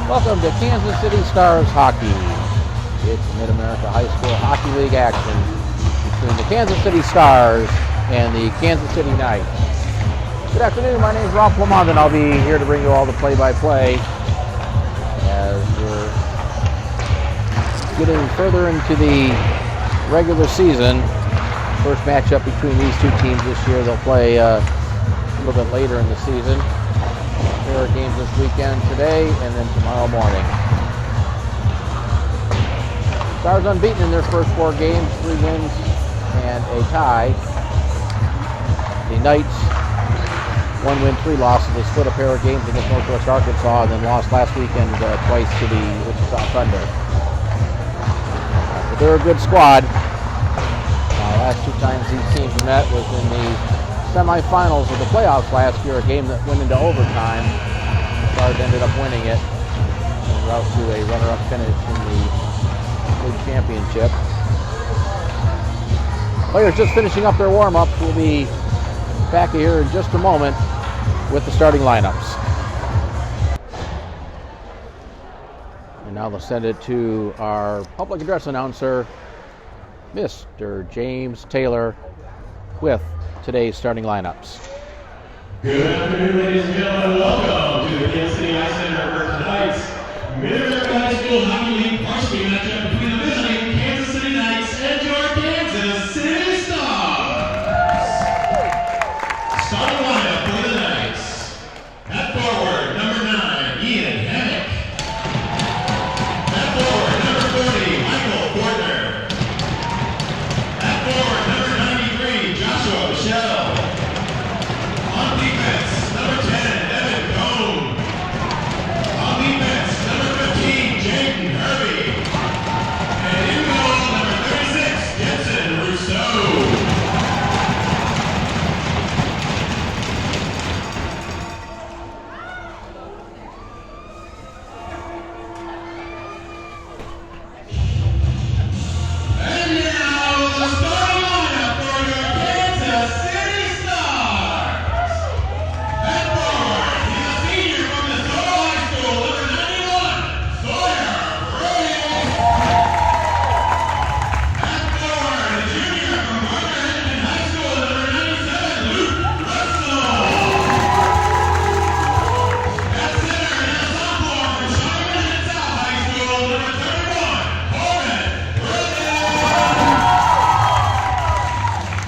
Welcome to Kansas City Stars Hockey. It's Mid-America High School Hockey League action between the Kansas City Stars and the Kansas City Knights. Good afternoon, my name is Ralph Lamont, and I'll be here to bring you all the play-by-play as we're getting further into the regular season. First matchup between these two teams this year. They'll play a little bit later in the season. There are games this weekend, today, and then tomorrow morning. Stars unbeaten in their first 4 games, 3 wins and a tie. The Knights, 1 win, 3 losses. They split a pair of games against Northwest Arkansas and then lost last weekend twice to the Wichita Thunder. But they're a good squad. Last 2 times these teams met was in the semifinals of the playoffs last year, a game that went into overtime. The Stars ended up winning it en route to a runner-up finish in the league championship. Players just finishing up their warm-ups. We'll be back here in just a moment with the starting lineups. And now let's send it to our public address announcer, Mr. James Taylor, with today's starting lineups. Good afternoon, ladies and gentlemen. Welcome to the Kansas City Ice Center for tonight's Mid-America High School Hockey League varsity matchup between the visiting Kansas City Knights and your Kansas City Stars. Starting lineup for the Knights. At forward, number 9, Ian Hammock. At forward, number 40, Michael Fortner. At forward, number 93, Joshua Michelle. On defense, number 10, Evan Cone. On defense, number 15, Jaden Hervey. And in goal, number 36, Jensen Rousseau. And now, the starting lineup for your Kansas City Stars. At forward, he's a senior from Minnesota High School, number 91, Sawyer Brody. At forward, a junior from Parker Henderson High School, number 97, Luke Russell. At center, and a sophomore from Shawnee Mission South High School, number 31, Corbin Burley.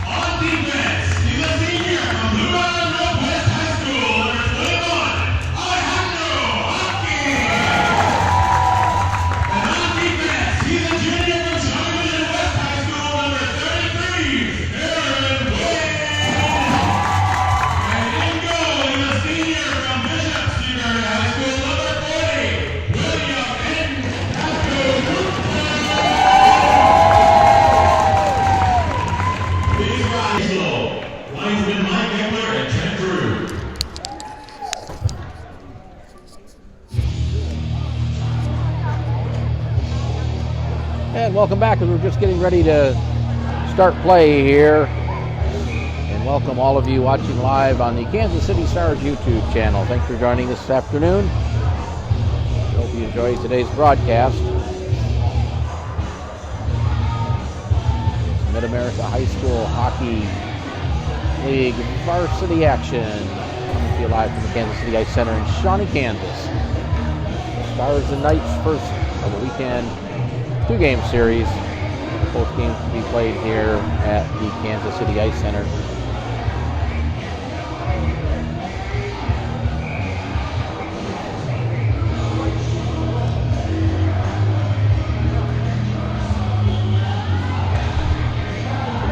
On defense, he's a senior from Blue Mountain Northwest High School, number 21, Alejandro Hockey. And on defense, he's a junior from Shawnee Mission West High School, number 33, Aaron Wade. And in goal, he's a senior from Bishop Stewart High School, number 40, William N. Please rise low. Linesman Mike Eckler and Trent Drew. And welcome back, as we're just getting ready to start play here. And welcome all of you watching live on the Kansas City Stars YouTube channel. Thanks for joining this afternoon. Hope you enjoyed today's broadcast. It's Mid-America High School Hockey League varsity action coming to you live from the Kansas City Ice Center in Shawnee, Kansas. Stars and Knights first of the weekend 2-game series. Both games to be played here at the Kansas City Ice Center.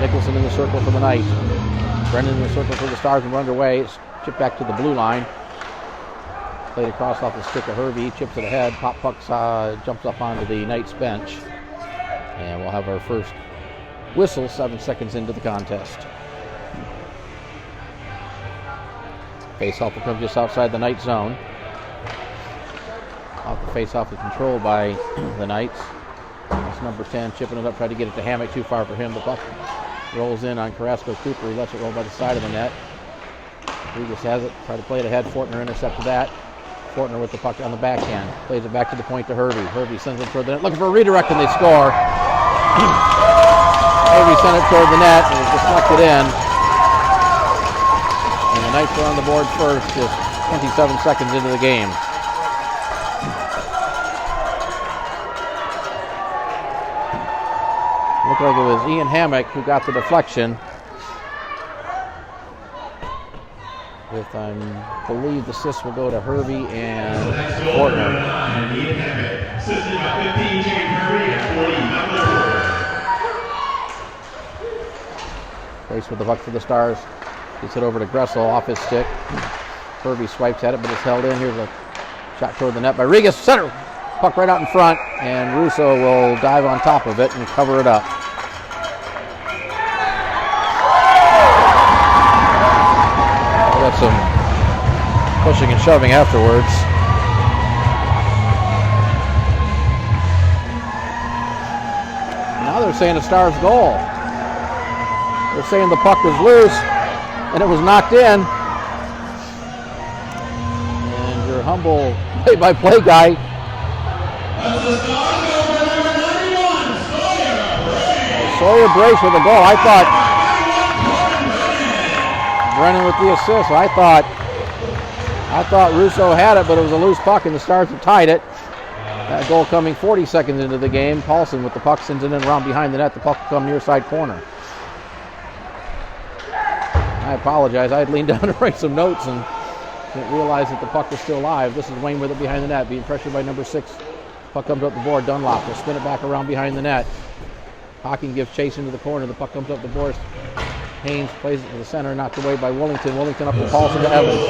Nicholson in the circle for the Knights. Brennan in the circle for the Stars, and we're underway. It's chipped back to the blue line. Played across off the stick of Hervey, chips it ahead. Pop puck jumps up onto the Knights bench. And we'll have our first whistle 7 seconds into the contest. Face-off will come just outside the Knights zone. Off the face-off is controlled by the Knights. That's number 10 chipping it up, trying to get it to Hammock. Too far for him. The puck rolls in on Carrasco Cooper. He lets it roll by the side of the net. Regis has it. Try to play it ahead. Fortner intercepted that. Fortner with the puck on the backhand. Plays it back to the point to Hervey. Hervey sends it toward the net. Looking for a redirect, and they score. Hervey sent it toward the net, and it was deflected in. And the Knights are on the board first, just 27 seconds into the game. Looked like it was Ian Hammock who got the deflection. With, I believe, the assist will go to Hervey and Fortner. Ian Hammock, assisted by 15, James Hervey, and 40, Michael Porter. Race with the puck for the Stars. Gets it over to Gressel off his stick. Hervey swipes at it, but it's held in. Here's a shot toward the net by Rigas. Center! Puck right out in front, and Russo will dive on top of it and cover it up. Got some pushing and shoving afterwards. Now they're saying a Stars goal. They're saying the puck was loose and it was knocked in. And your humble play-by-play guy. That's the Stars goal for number 91, Sawyer Brace with a goal. I thought Brennan with the assist. I thought Russo had it, but it was a loose puck, and the Stars have tied it. That goal coming 40 seconds into the game. Paulson with the puck sends it in around behind the net. The puck will come near side corner. I apologize. I had leaned down to write some notes and didn't realize that the puck was still live. This is Wayne with it behind the net, being pressured by number 6. Puck comes up the board. Dunlop will spin it back around behind the net. Hocking gives chase into the corner. The puck comes up the board. Haynes plays it to the center, knocked away by Willington. Willington up to Paulson to Evans.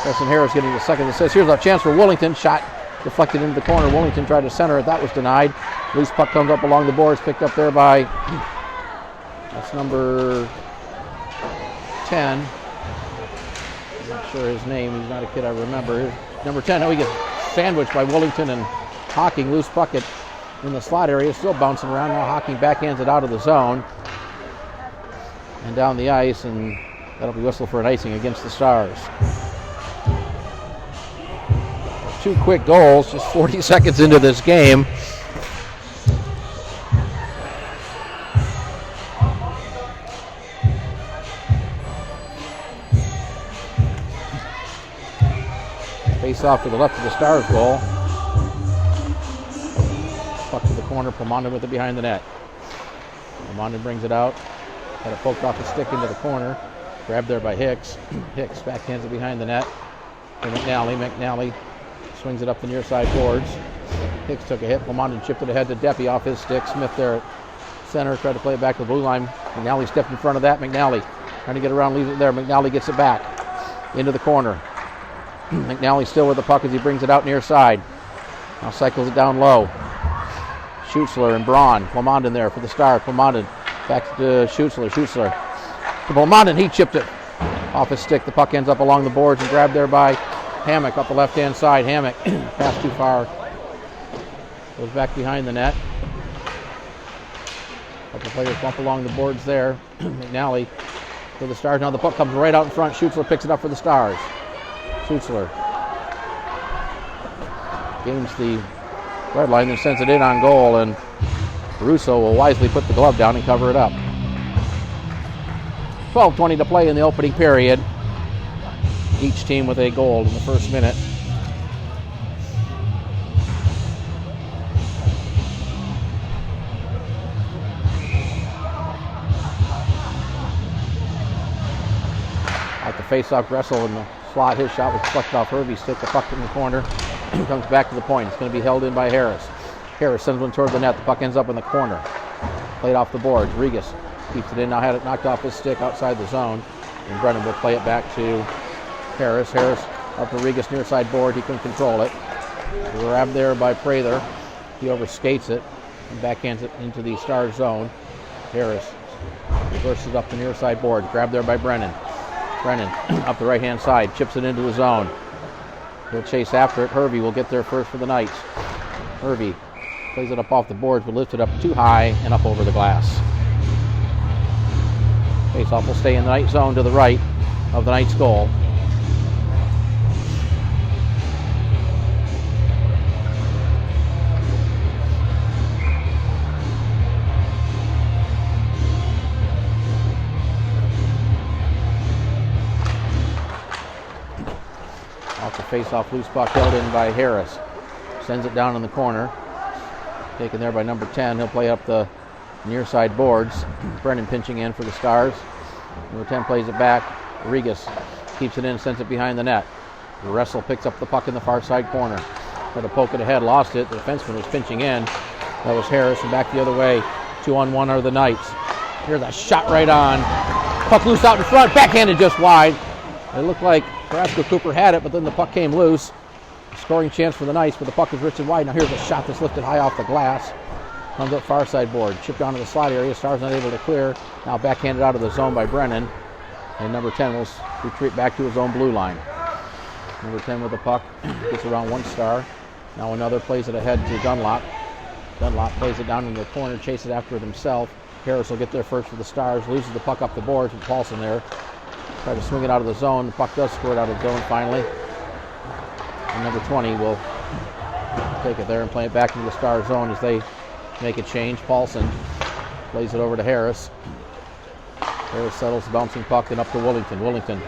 Preston Harris getting the second assist. Here's a chance for Willington. Shot deflected into the corner. Willington tried to center it. That was denied. Loose puck comes up along the boards. Picked up there by, that's number 10. I'm not sure his name. He's not a kid I remember. Here's number 10. Now he gets sandwiched by Willington and Hocking. Loose puck in the slot area, still bouncing around. Now Hocking backhands it out of the zone and down the ice, and that'll be whistled for an icing against the Stars. 2 quick goals, just 40 seconds into this game. Face off to the left of the Stars goal. Puck to the corner, Pomondon with it behind the net. Pomondon brings it out. Had it poked off the stick into the corner. Grabbed there by Hicks. Hicks backhands it behind the net to McNally. McNally swings it up the near side boards. Hicks took a hit. Pomondon chipped it ahead to Deppie off his stick. Smith there at center, tried to play it back to the blue line. McNally stepped in front of that. McNally trying to get around, leaves it there. McNally gets it back into the corner. McNally still with the puck as he brings it out near side. Now cycles it down low. Schutzler and Braun. Pomondon there for the Stars. Pomondon back to Schutzler. Schutzler to Pomondon. He chipped it off his stick. The puck ends up along the boards and grabbed there by Hammock up the left-hand side. Hammock passed too far. Goes back behind the net. Couple players bump along the boards there. McNally for the Stars. Now the puck comes right out in front. Schutzler picks it up for the Stars. Schutzler gains the red line and sends it in on goal, and Russo will wisely put the glove down and cover it up. 12:20 to play in the opening period. Each team with a goal in the first minute. At the face-off, Gressel in the slot. His shot was deflected off Hervey's stick. The puck in the corner. Comes back to the point. It's going to be held in by Harris. Harris sends one toward the net. The puck ends up in the corner. Played off the boards. Regas keeps it in. Now had it knocked off his stick outside the zone. And Brennan will play it back to Harris. Harris up to Regas near side board. He couldn't control it. Grabbed there by Prather. He overskates it and backhands it into the Stars zone. Harris reverses up the near side board. Grabbed there by Brennan. Brennan up the right-hand side. Chips it into the zone. He'll chase after it. Hervey will get there first for the Knights. Hervey plays it up off the boards, but lifts it up too high and up over the glass. Faceoff will stay in the Knight zone to the right of the Knights' goal. Off the face-off, loose puck held in by Harris. Sends it down in the corner. Taken there by number 10. He'll play up the near side boards. Brennan pinching in for the Stars. Number 10 plays it back. Regas keeps it in, sends it behind the net. Wrestle picks up the puck in the far side corner. Tried to poke it ahead, lost it. The defenseman was pinching in. That was Harris, and back the other way. 2-on-1 are the Knights. Here's a shot right on. Puck loose out in front, backhanded just wide. It looked like Carrasco Cooper had it, but then the puck came loose. Scoring chance for the Knights, but the puck is ripped wide. Now here's a shot that's lifted high off the glass. Comes up far side board, chipped onto the slot area. Stars not able to clear. Now backhanded out of the zone by Brennan. And number 10 will retreat back to his own blue line. Number 10 with the puck, gets around one Star. Now another plays it ahead to Dunlop. Dunlop plays it down in the corner, chases after it himself. Harris will get there first for the Stars, loses the puck up the boards with Paulson there. Try to swing it out of the zone. The puck does squirt out of the zone finally. And number 20 will take it there and play it back into the Star zone as they make a change. Paulson plays it over to Harris. Harris settles the bouncing puck and up to Willington. Willington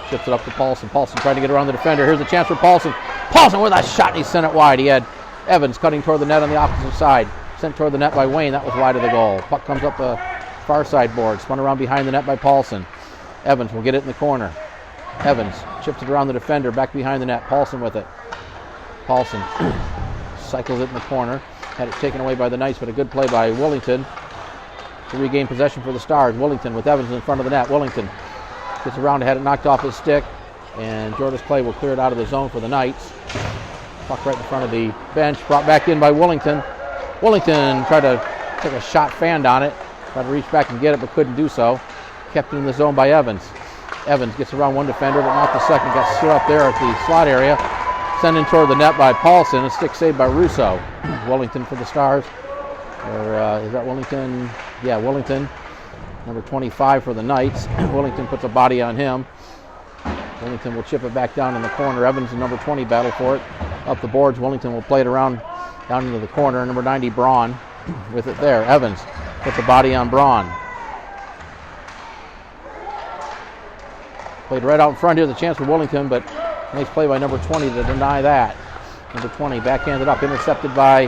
chips it up to Paulson. Paulson trying to get around the defender. Here's a chance for Paulson. Paulson with a shot, and he sent it wide. He had Evans cutting toward the net on the opposite side. Sent toward the net by Wayne. That was wide of the goal. Puck comes up the far side board. Spun around behind the net by Paulson. Evans will get it in the corner. Evans chips it around the defender, back behind the net. Paulson with it. Paulson cycles it in the corner. Had it taken away by the Knights, but a good play by Willington to regain possession for the Stars. Willington with Evans in front of the net. Willington gets around to had it knocked off his stick, and Jordas Clay will clear it out of the zone for the Knights. Puck right in front of the bench, brought back in by Willington. Willington tried to take a shot, fanned on it, tried to reach back and get it, but couldn't do so. Kept it in the zone by Evans. Evans gets around one defender, but not the second. Got stood up there at the slot area. Sent in toward the net by Paulson. A stick saved by Russo. Willington for the Stars. Or is that Willington? Yeah, Willington. Number 25 for the Knights. Willington puts a body on him. Willington will chip it back down in the corner. Evans and number 20 battle for it. Up the boards, Willington will play it around down into the corner. Number 90, Braun, with it there. Evans puts a body on Braun. Played right out in front here. The chance for Willington, but nice play by number 20 to deny that. Number 20 backhanded up, intercepted by,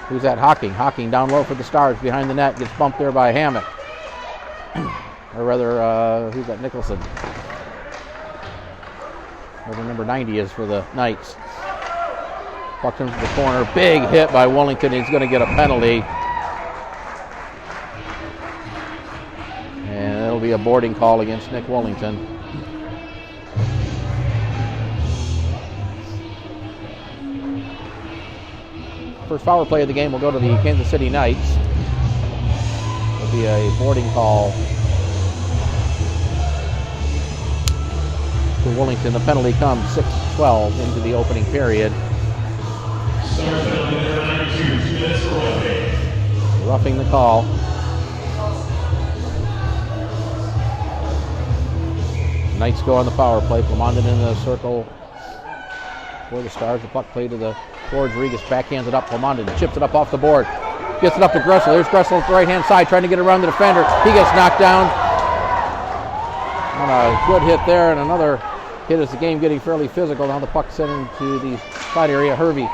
who's that? Hocking. Hocking down low for the Stars behind the net. Gets bumped there by Hammock. Or rather, who's that? Nicholson. Whoever number 90 is for the Knights. Puck comes to the corner. Big hit by Willington. He's going to get a penalty. And it'll be a boarding call against Nick Willington. First power play of the game will go to the Kansas City Knights. It'll be a boarding call to Willington. The penalty comes 6:12 into the opening period. Stars penalty number 92, 2 minutes for roughing. Roughing the call. Knights go on the power play. Plamondon in the circle for the Stars. The puck play to the boards. Regas backhands it up. Plamondon chips it up off the board. Gets it up to Gressel. There's Gressel at the right-hand side trying to get around the defender. He gets knocked down. On a good hit there, and another hit as the game getting fairly physical. Now the puck sent into the side area. Hervey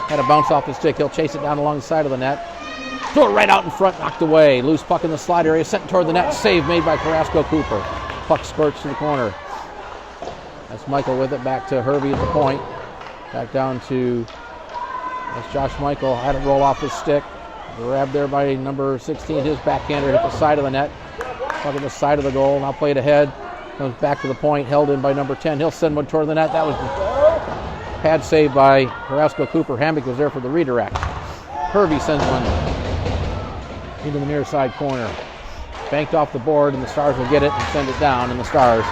had a bounce off his stick. He'll chase it down along the side of the net. Throw it right out in front, knocked away. Loose puck in the slide area, sent toward the net. Save made by Carrasco Cooper. Puck skirts to the corner. That's Michael with it, back to Hervey at the point. Back down to, that's Josh Michael. Had it roll off his stick. Grabbed there by number 16. His backhander hit the side of the net. Puck at the side of the goal. Now played ahead. Comes back to the point. Held in by number 10. He'll send one toward the net. That was the pad save by Carrasco Cooper. Hammock was there for the redirect. Hervey sends one into the near side corner. Banked off the board, and the Stars will get it and send it down, and the Stars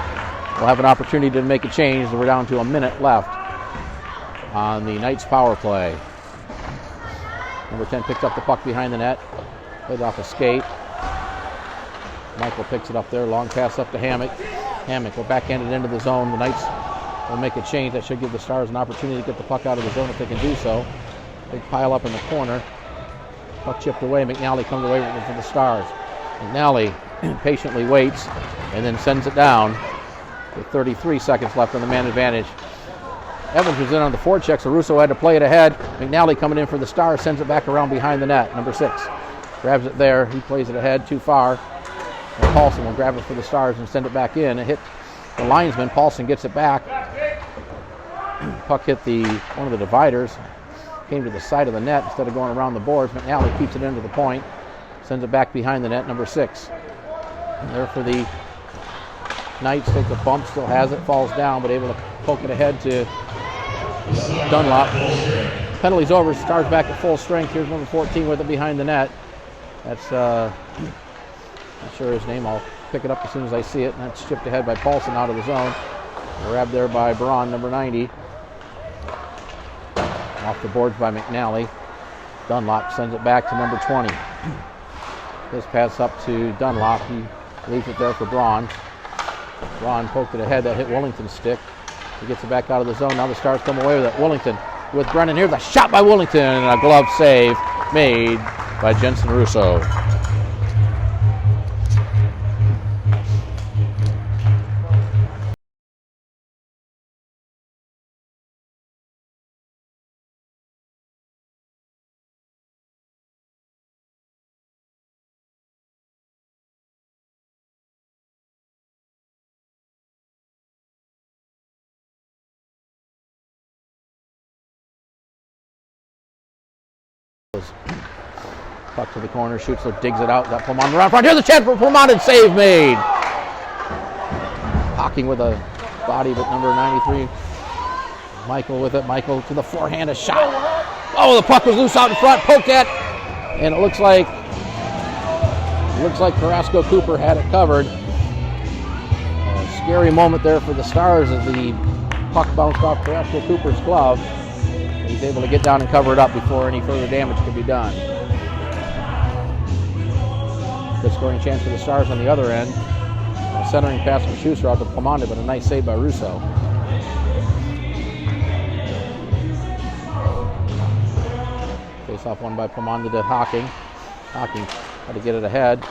will have an opportunity to make a change. We're down to a minute left on the Knights power play. Number 10 picked up the puck behind the net. Played off a skate. Michael picks it up there. Long pass up to Hammock. Hammock will backhand it into the zone. The Knights will make a change. That should give the Stars an opportunity to get the puck out of the zone if they can do so. Big pile up in the corner. Puck chipped away. McNally comes away with it for the Stars. McNally patiently waits and then sends it down. with 33 seconds left on the man advantage. Evans was in on the forecheck, so Russo had to play it ahead. McNally coming in for the Stars, sends it back around behind the net. Number 6 grabs it there. He plays it ahead too far. And Paulson will grab it for the Stars and send it back in. It hit the linesman. Paulson gets it back. Puck hit one of the dividers. Came to the side of the net instead of going around the boards. McNally keeps it into the point. Sends it back behind the net. Number 6. And there for the Knights. Takes a bump. Still has it. Falls down, but able to poke it ahead to Dunlop. Penalty's over. Stars back at full strength. Here's number 14 with it behind the net. That's not sure his name. I'll pick it up as soon as I see it. And that's chipped ahead by Paulson out of the zone. Grabbed there by Braun, number 90. Off the boards by McNally. Dunlop sends it back to number 20. His pass up to Dunlop. He leaves it there for Braun. Braun poked it ahead. That hit Willington's stick. He gets it back out of the zone. Now the Stars come away with it. Willington with Brennan. Here's a shot by Willington and a glove save made by Jensen Russo. Puck to the corner, Schutzler digs it out, got Plumond around front. Here's a chance for Plumond and save made. Hocking with a body, but number 93, Michael with it. Michael to the forehand, a shot. Oh, the puck was loose out in front, poked at, and it looks like Carrasco Cooper had it covered. A scary moment there for the Stars as the puck bounced off Carrasco Cooper's glove. He's able to get down and cover it up before any further damage could be done. Good scoring chance for the Stars on the other end. A centering pass from Schuster out to Plumond, but a nice save by Russo. Face off one by Plumond to Hocking. Hocking had to get it ahead.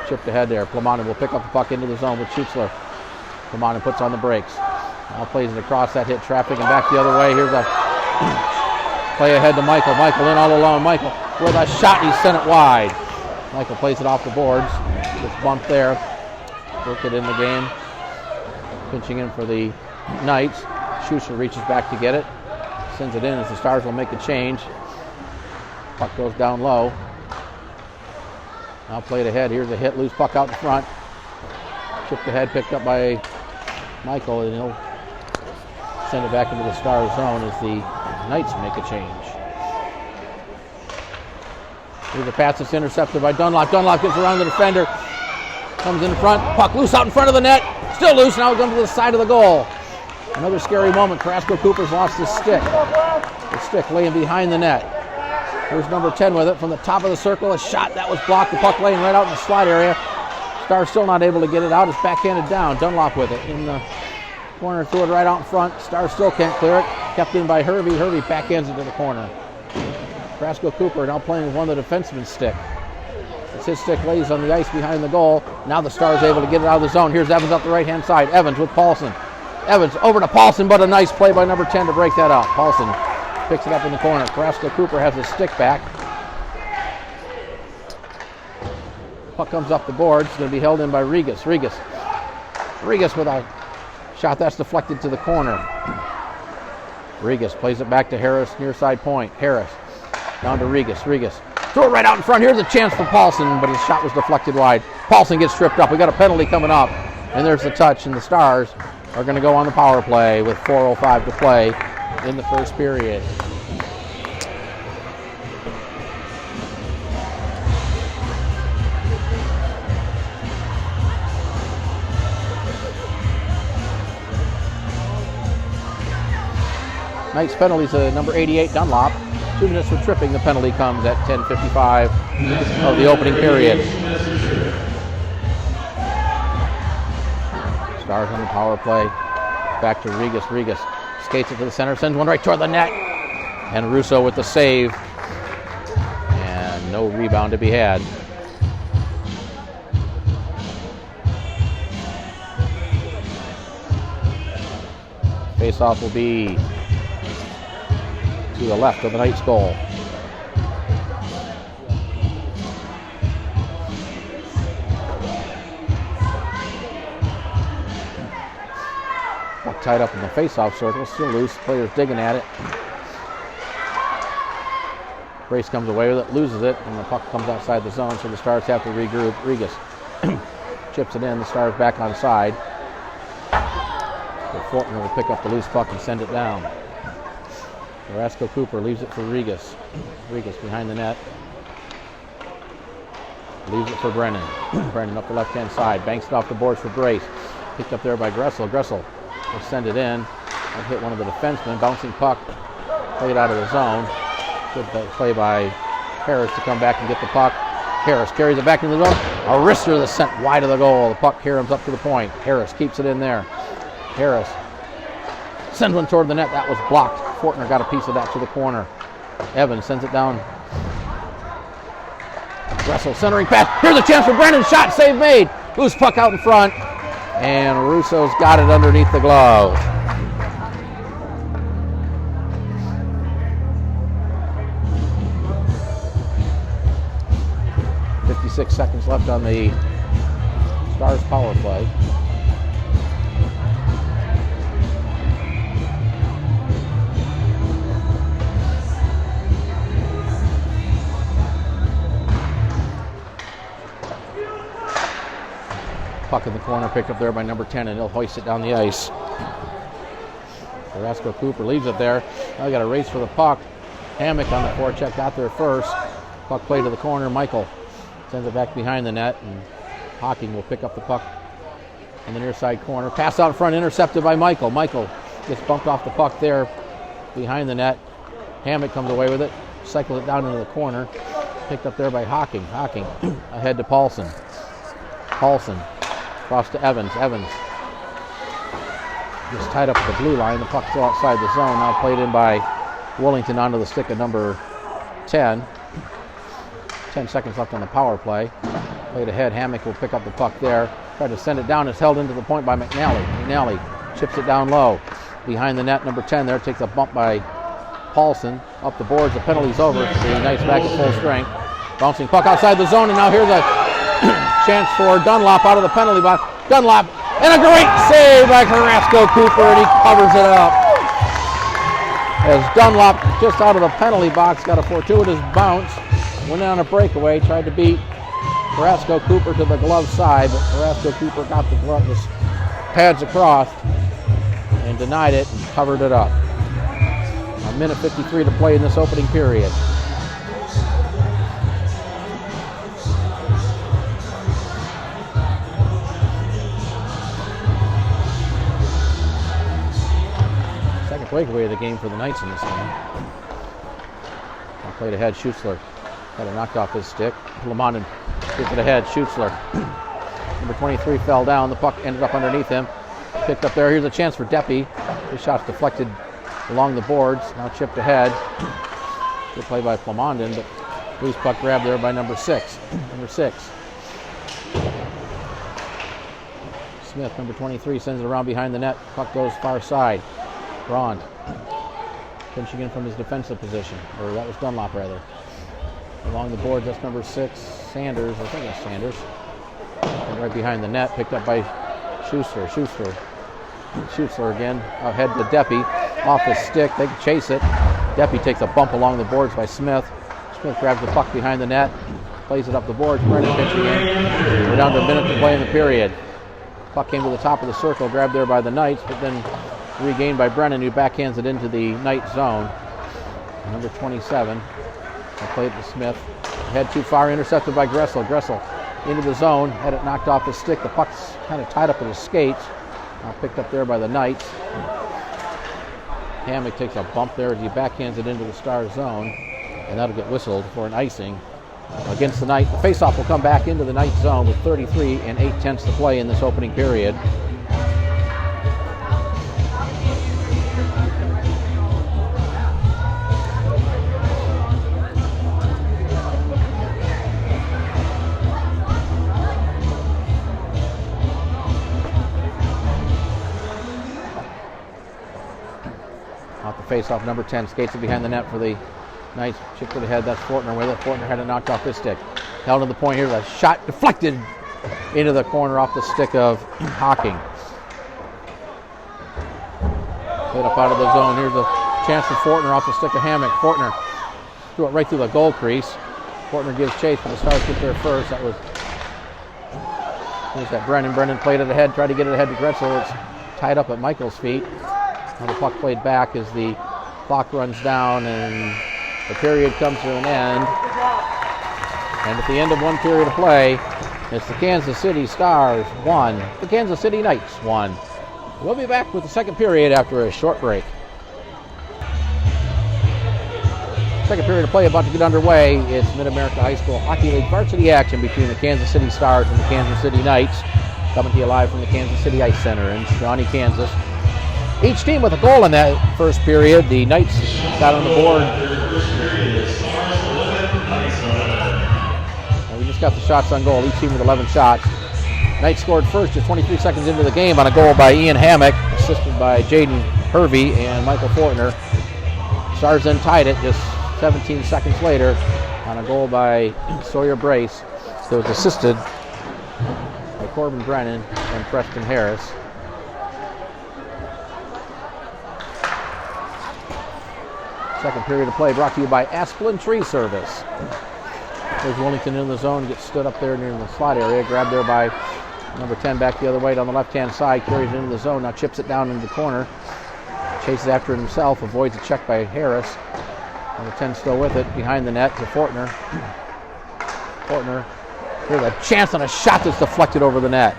Chipped ahead there. Plumond will pick up the puck into the zone with Schutzler. Plumond puts on the brakes. Now plays it across that hit traffic and back the other way. Here's a play ahead to Michael. Michael in all alone. Michael with a shot. He sent it wide. Michael plays it off the boards. Just bumped there. Work it in the game. Pinching in for the Knights. Schuster reaches back to get it. Sends it in as the Stars will make a change. Puck goes down low. Now played ahead. Here's a hit. Loose puck out in front. Chipped ahead. Picked up by Michael. And he'll send it back into the Stars zone as the Knights make a change. Here's a pass that's intercepted by Dunlop. Dunlop gets around the defender. Comes in front. Puck loose out in front of the net. Still loose. Now it comes to the side of the goal. Another scary moment. Carrasco Cooper's lost his stick. The stick laying behind the net. Here's number 10 with it from the top of the circle. A shot that was blocked. The puck laying right out in the slot area. Stars still not able to get it out. It's backhanded down. Dunlop with it in the corner. Threw it right out in front. Stars still can't clear it. Kept in by Hervey. Hervey backhands it to the corner. Carrasco Cooper now playing with one of the defenseman's stick. As his stick lays on the ice behind the goal. Now the Stars able to get it out of the zone. Here's Evans up the right-hand side. Evans with Paulson. Evans over to Paulson, but a nice play by number 10 to break that up. Paulson picks it up in the corner. Carrasco Cooper has his stick back. Puck comes up the board. It's going to be held in by Regas. Regas with a shot that's deflected to the corner. Regas plays it back to Harris, near side point. Harris down to Regas. Throw it right out in front. Here's a chance for Paulson, but his shot was deflected wide. Paulson gets tripped up. We got a penalty coming up. And there's the touch, and the Stars are going to go on the power play with 4:05 to play in the first period. Knights penalties to number 88, Dunlop. 2 minutes for tripping. The penalty comes at 10:55 of the opening period. Stars on the power play. Back to Regas. Regas skates it to the center, sends one right toward the net. And Russo with the save. And no rebound to be had. Face-off will be to the left of the Knights' goal. Puck tied up in the face-off circle, still loose. Players digging at it. Grace comes away with it, loses it, and the puck comes outside the zone, so the Stars have to regroup. Regas chips it in. The Stars back on side. So Fortner will pick up the loose puck and send it down. Carrasco Cooper leaves it for Regas. Regas behind the net. Leaves it for Brennan. Brennan up the left-hand side. Banks it off the boards for Grace. Picked up there by Gressel. Gressel will send it in. I'll hit one of the defensemen. Bouncing puck. Played out of the zone. Good play by Harris to come back and get the puck. Harris carries it back into the zone. A wrister that's sent wide of the goal. The puck caroms up to the point. Harris keeps it in there. Harris sends one toward the net. That was blocked. Fortner got a piece of that to the corner. Evans sends it down. Russell centering pass. Here's a chance for Brennan. Shot, save made. Loose puck out in front. And Russo's got it underneath the glove. .56 seconds left on the Stars power play. Puck in the corner, picked up there by number 10, and he'll hoist it down the ice. Carrasco Cooper leaves it there. Now we got a race for the puck. Hammock on the forecheck got there first. Puck play to the corner. Michael sends it back behind the net, and Hocking will pick up the puck in the near side corner. Pass out in front, intercepted by Michael. Michael gets bumped off the puck there behind the net. Hammock comes away with it, cycles it down into the corner. Picked up there by Hocking. Hocking ahead to Paulson. Paulson across to Evans. Evans gets tied up at the blue line. The puck's still outside the zone. Now played in by Willington onto the stick of number 10. 10 seconds left on the power play. Played ahead. Hammock will pick up the puck there. Tried to send it down. It's held into the point by McNally. McNally chips it down low. Behind the net, number 10 there. Takes a bump by Paulson. Up the boards. The penalty's over. The Knights back at full strength. Bouncing puck outside the zone. And now here's a chance for Dunlop out of the penalty box. Dunlop. And a great save by Carrasco Cooper. And he covers it up. As Dunlop, just out of the penalty box, got a fortuitous bounce. Went on a breakaway, tried to beat Carrasco Cooper to the glove side, but Carrasco Cooper got the glove, the pads across, and denied it and covered it up. A minute 53 to play in this opening period. Second breakaway of the game for the Knights in this game. Played ahead, Schutzler. Had it knocked off his stick. Lamondon gets it ahead. Schutzler. Number 23 fell down. The puck ended up underneath him. Picked up there. Here's a chance for Deppy. His shot's deflected along the boards. Now chipped ahead. Good play by Plamondon, but loose puck grabbed there by number 6. Number 6. Smith, number 23, sends it around behind the net. Puck goes far side. Braun pinching in from his defensive position. Or that was Dunlop, rather. Along the boards, that's number 6, Sanders. I think that's Sanders. And right behind the net, picked up by Schuster. Schuster again, ahead to Deppy. Off his stick, they can chase it. Deppy takes a bump along the boards by Smith. Smith grabs the puck behind the net, plays it up the boards. Brennan pitching in. We're down to a minute to play in the period. Puck came to the top of the circle, grabbed there by the Knights, but then regained by Brennan, who backhands it into the Knight zone. Number 27. I played to Smith. Head too far, intercepted by Gressel. Gressel into the zone, had it knocked off his stick. The puck's kind of tied up at his skates. Picked up there by the Knights. Hammock takes a bump there as he backhands it into the Stars zone, and that'll get whistled for an icing against the Knights. The faceoff will come back into the Knights zone with 33 and 8/10 to play in this opening period. face-off. Number 10 skates it behind the net for the Knights. Chip to the head. That's Fortner with it. Fortner had it knocked off his stick. Held to the point here. A shot deflected into the corner off the stick of Hocking. Played up out of the zone. Here's a chance for Fortner off the stick of Hammock. Fortner threw it right through the goal crease. Fortner gives chase, but the Stars get there first. That was... Here's that Brennan. Brennan played it ahead, tried to get it ahead to Gretzel. It's tied up at Michael's feet. And the puck played back as the clock runs down and the period comes to an end. And at the end of one period of play, it's the Kansas City Stars 1, the Kansas City Knights 1. We'll be back with the second period after a short break. Second period of play about to get underway. It's Mid-America High School Hockey League varsity action between the Kansas City Stars and the Kansas City Knights. Coming to you live from the Kansas City Ice Center in Shawnee, Kansas. Each team with a goal in that first period. The Knights got on the board. And we just got the shots on goal. Each team with 11 shots. Knights scored first just 23 seconds into the game on a goal by Ian Hammock, assisted by Jaden Hervey and Michael Fortner. Stars then tied it just 17 seconds later on a goal by Sawyer Brace that was assisted by Corbin Brennan and Preston Harris. Second period of play brought to you by Asplin Tree Service. There's Willington in the zone, gets stood up there near the slot area, grabbed there by number 10 back the other way down the left-hand side, carries it into the zone, now chips it down into the corner, chases after it himself, avoids a check by Harris. Number 10 still with it, behind the net to Fortner. Fortner, here's a chance on a shot that's deflected over the net.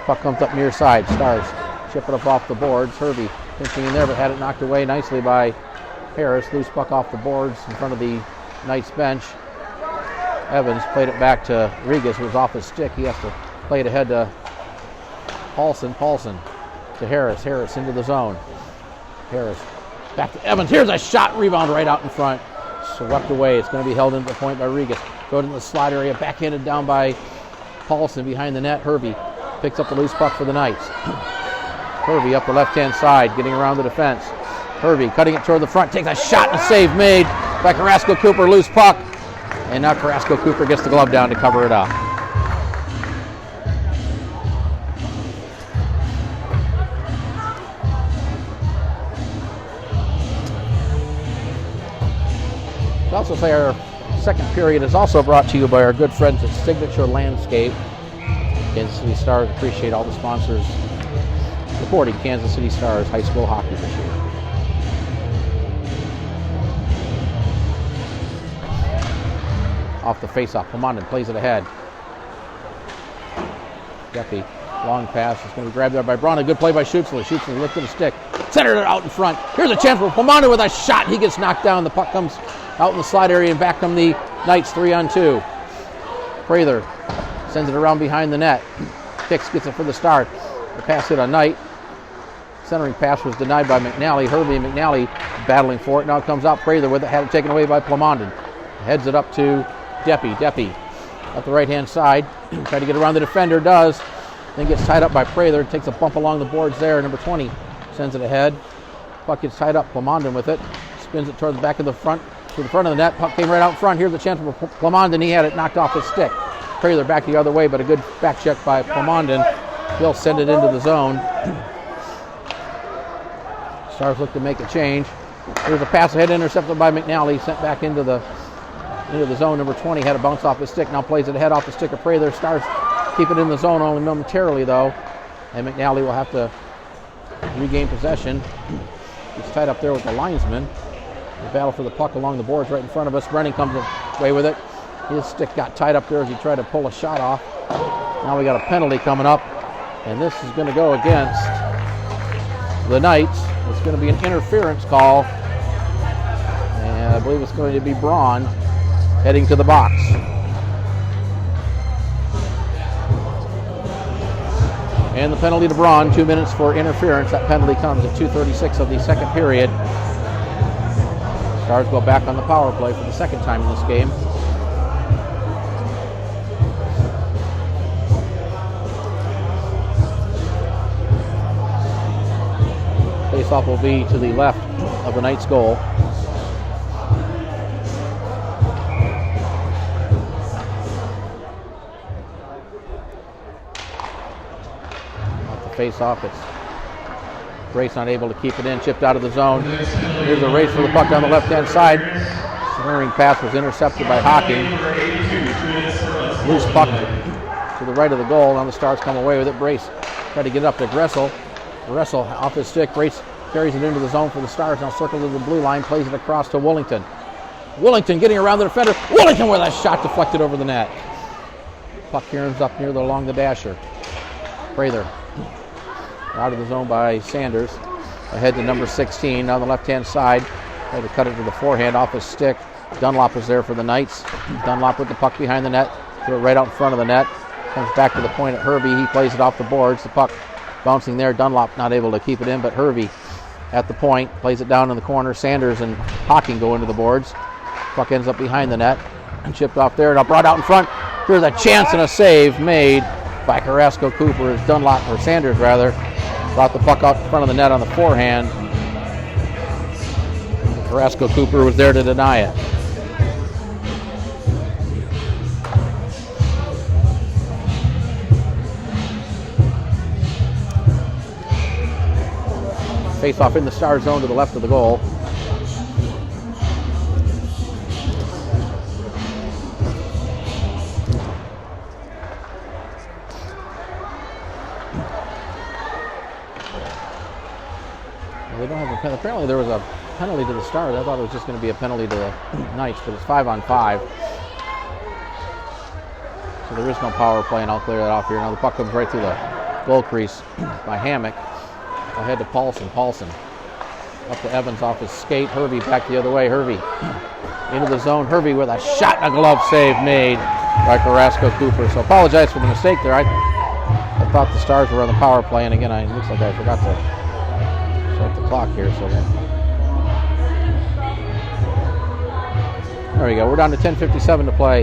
Puck comes up near side, Stars chip it up off the boards. Hervey pinching in there, but had it knocked away nicely by Harris. Loose puck off the boards in front of the Knights bench. Evans played it back to Regas, who was off his stick. He has to play it ahead to Paulson. Paulson to Harris. Harris into the zone. Harris back to Evans. Here's a shot, rebound right out in front. Swept away. It's going to be held into the point by Regas. Go to the slot area, backhanded down by Paulson behind the net. Hervey picks up the loose puck for the Knights. Hervey up the left-hand side, getting around the defense. Hervey cutting it toward the front, takes a shot and a save made by Carrasco Cooper. Loose puck. And now Carrasco Cooper gets the glove down to cover it up. I'll also say our second period is also brought to you by our good friends at Signature Landscape. Kansas City Stars appreciate all the sponsors supporting Kansas City Stars high school hockey this year. Off the faceoff, Pomondon plays it ahead. Duffy, long pass. It's going to be grabbed there by Braun. A good play by Schutzler. Schutzler lifted a stick. Centered it out in front. Here's a chance for Pomondon with a shot. He gets knocked down. The puck comes out in the slide area, and back come the Knights 3-on-2. Prather sends it around behind the net. Hicks gets it for the Stars. The pass hit on Knight. Centering pass was denied by McNally. Hervey and McNally battling for it. Now it comes out Prather with it. Had it taken away by Pomondon. Heads it up to Deppy. Deppy up the right-hand side. Try to get around the defender. Does. Then gets tied up by Prather. Takes a bump along the boards there. Number 20 sends it ahead. Puck gets tied up. Pomondon with it. Spins it toward the back of the front. To the front of the net. Puck came right out in front. Here's a chance for Pomondon. He had it knocked off his stick. Prather back the other way, but a good back check by Pomondon. He'll send it into the zone. Stars look to make a change. There's a pass ahead intercepted by McNally. Sent back into the zone. Number 20 had a bounce off his stick. Now plays it ahead off the stick of Prather. Stars keep it in the zone only momentarily, though. And McNally will have to regain possession. He's tied up there with the linesman. The battle for the puck along the boards right in front of us. Brennan comes away with it. His stick got tied up there as he tried to pull a shot off. Now we got a penalty coming up. And this is going to go against the Knights. It's going to be an interference call. And I believe it's going to be Braun heading to the box. And the penalty to Braun, 2 minutes for interference. That penalty comes at 2:36 of the second period. Stars go back on the power play for the second time in this game. Face-off will be to the left of the Knights' goal. Off the face-off, it's Brace not able to keep it in, chipped out of the zone. Here's a race for the puck down the left-hand side. Swearing pass was intercepted by Hocking. Loose puck to the right of the goal. Now the Stars come away with it. Brace tried to get it up to Gressel. Gressel off his stick. Brace carries it into the zone for the Stars. Now circles to the blue line, plays it across to Willington. Willington getting around the defender. Willington with a shot deflected over the net. Puck here ends up along the dasher. Prather out of the zone by Sanders. Ahead to number 16 on the left-hand side. Tried to cut it to the forehand off his stick. Dunlop was there for the Knights. Dunlop with the puck behind the net. Threw it right out in front of the net. Comes back to the point at Hervey. He plays it off the boards. The puck bouncing there. Dunlop not able to keep it in, but Hervey at the point plays it down in the corner. Sanders and Hocking go into the boards. Puck ends up behind the net and chipped off there. Now brought out in front. Here's a chance and a save made by Carrasco Cooper as Dunlop, or Sanders rather, brought the puck out in front of the net on the forehand. Carrasco Cooper was there to deny it. Face off in the Star zone to the left of the goal. They don't have a penalty. Apparently there was a penalty to the Stars. I thought it was just going to be a penalty to the Knights, but it's 5-on-5. So there is no power play, and I'll clear that off here. Now the puck comes right through the goal crease by Hammock. Ahead to Paulson. Paulson up to Evans off his skate. Hervey back the other way. Hervey into the zone. Hervey with a shot and a glove save made by Carrasco Cooper. So apologize for the mistake there. I thought the Stars were on the power play, and again, it looks like I forgot to start the clock here. So there we go. We're down to 10:57 to play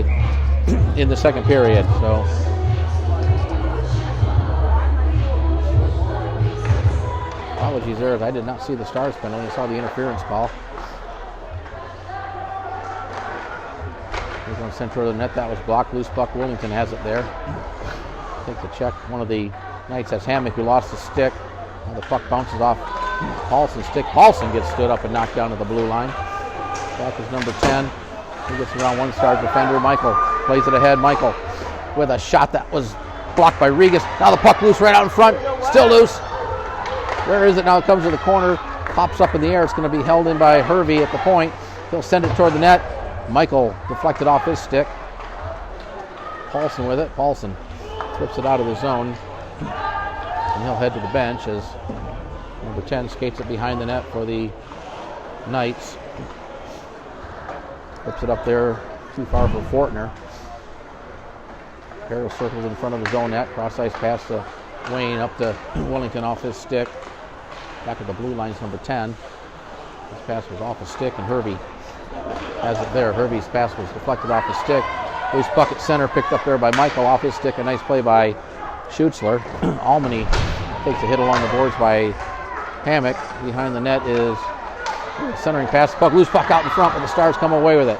in the second period. So apologies there, as I did not see the Stars penalty. I saw the interference call. Here's one sent toward the net. That was blocked. Loose puck. Willington has it there. Takes a check. One of the Knights has Hammock, who lost the stick. Now the puck bounces off Paulson's stick. Paulson gets stood up and knocked down to the blue line. Back is number 10. He gets around one Stars defender. Michael plays it ahead. Michael with a shot that was blocked by Regas. Now the puck loose right out in front. Still loose. Where is it now? It comes to the corner. Pops up in the air. It's going to be held in by Hervey at the point. He'll send it toward the net. Michael deflected off his stick. Paulson with it. Paulson flips it out of the zone. And he'll head to the bench as number 10 skates it behind the net for the Knights. Flips it up there too far for Fortner. Carroll circles in front of his own net. Cross-ice pass to Wayne up to Willington off his stick. Back at the blue line's number 10. This pass was off his stick, and Hervey has it there. Hervey's pass was deflected off his stick. Loose puck at center, picked up there by Michael off his stick. A nice play by Schutzler. Almany takes a hit along the boards by Hammock. Behind the net is centering pass. Puck, loose puck out in front, but the Stars come away with it.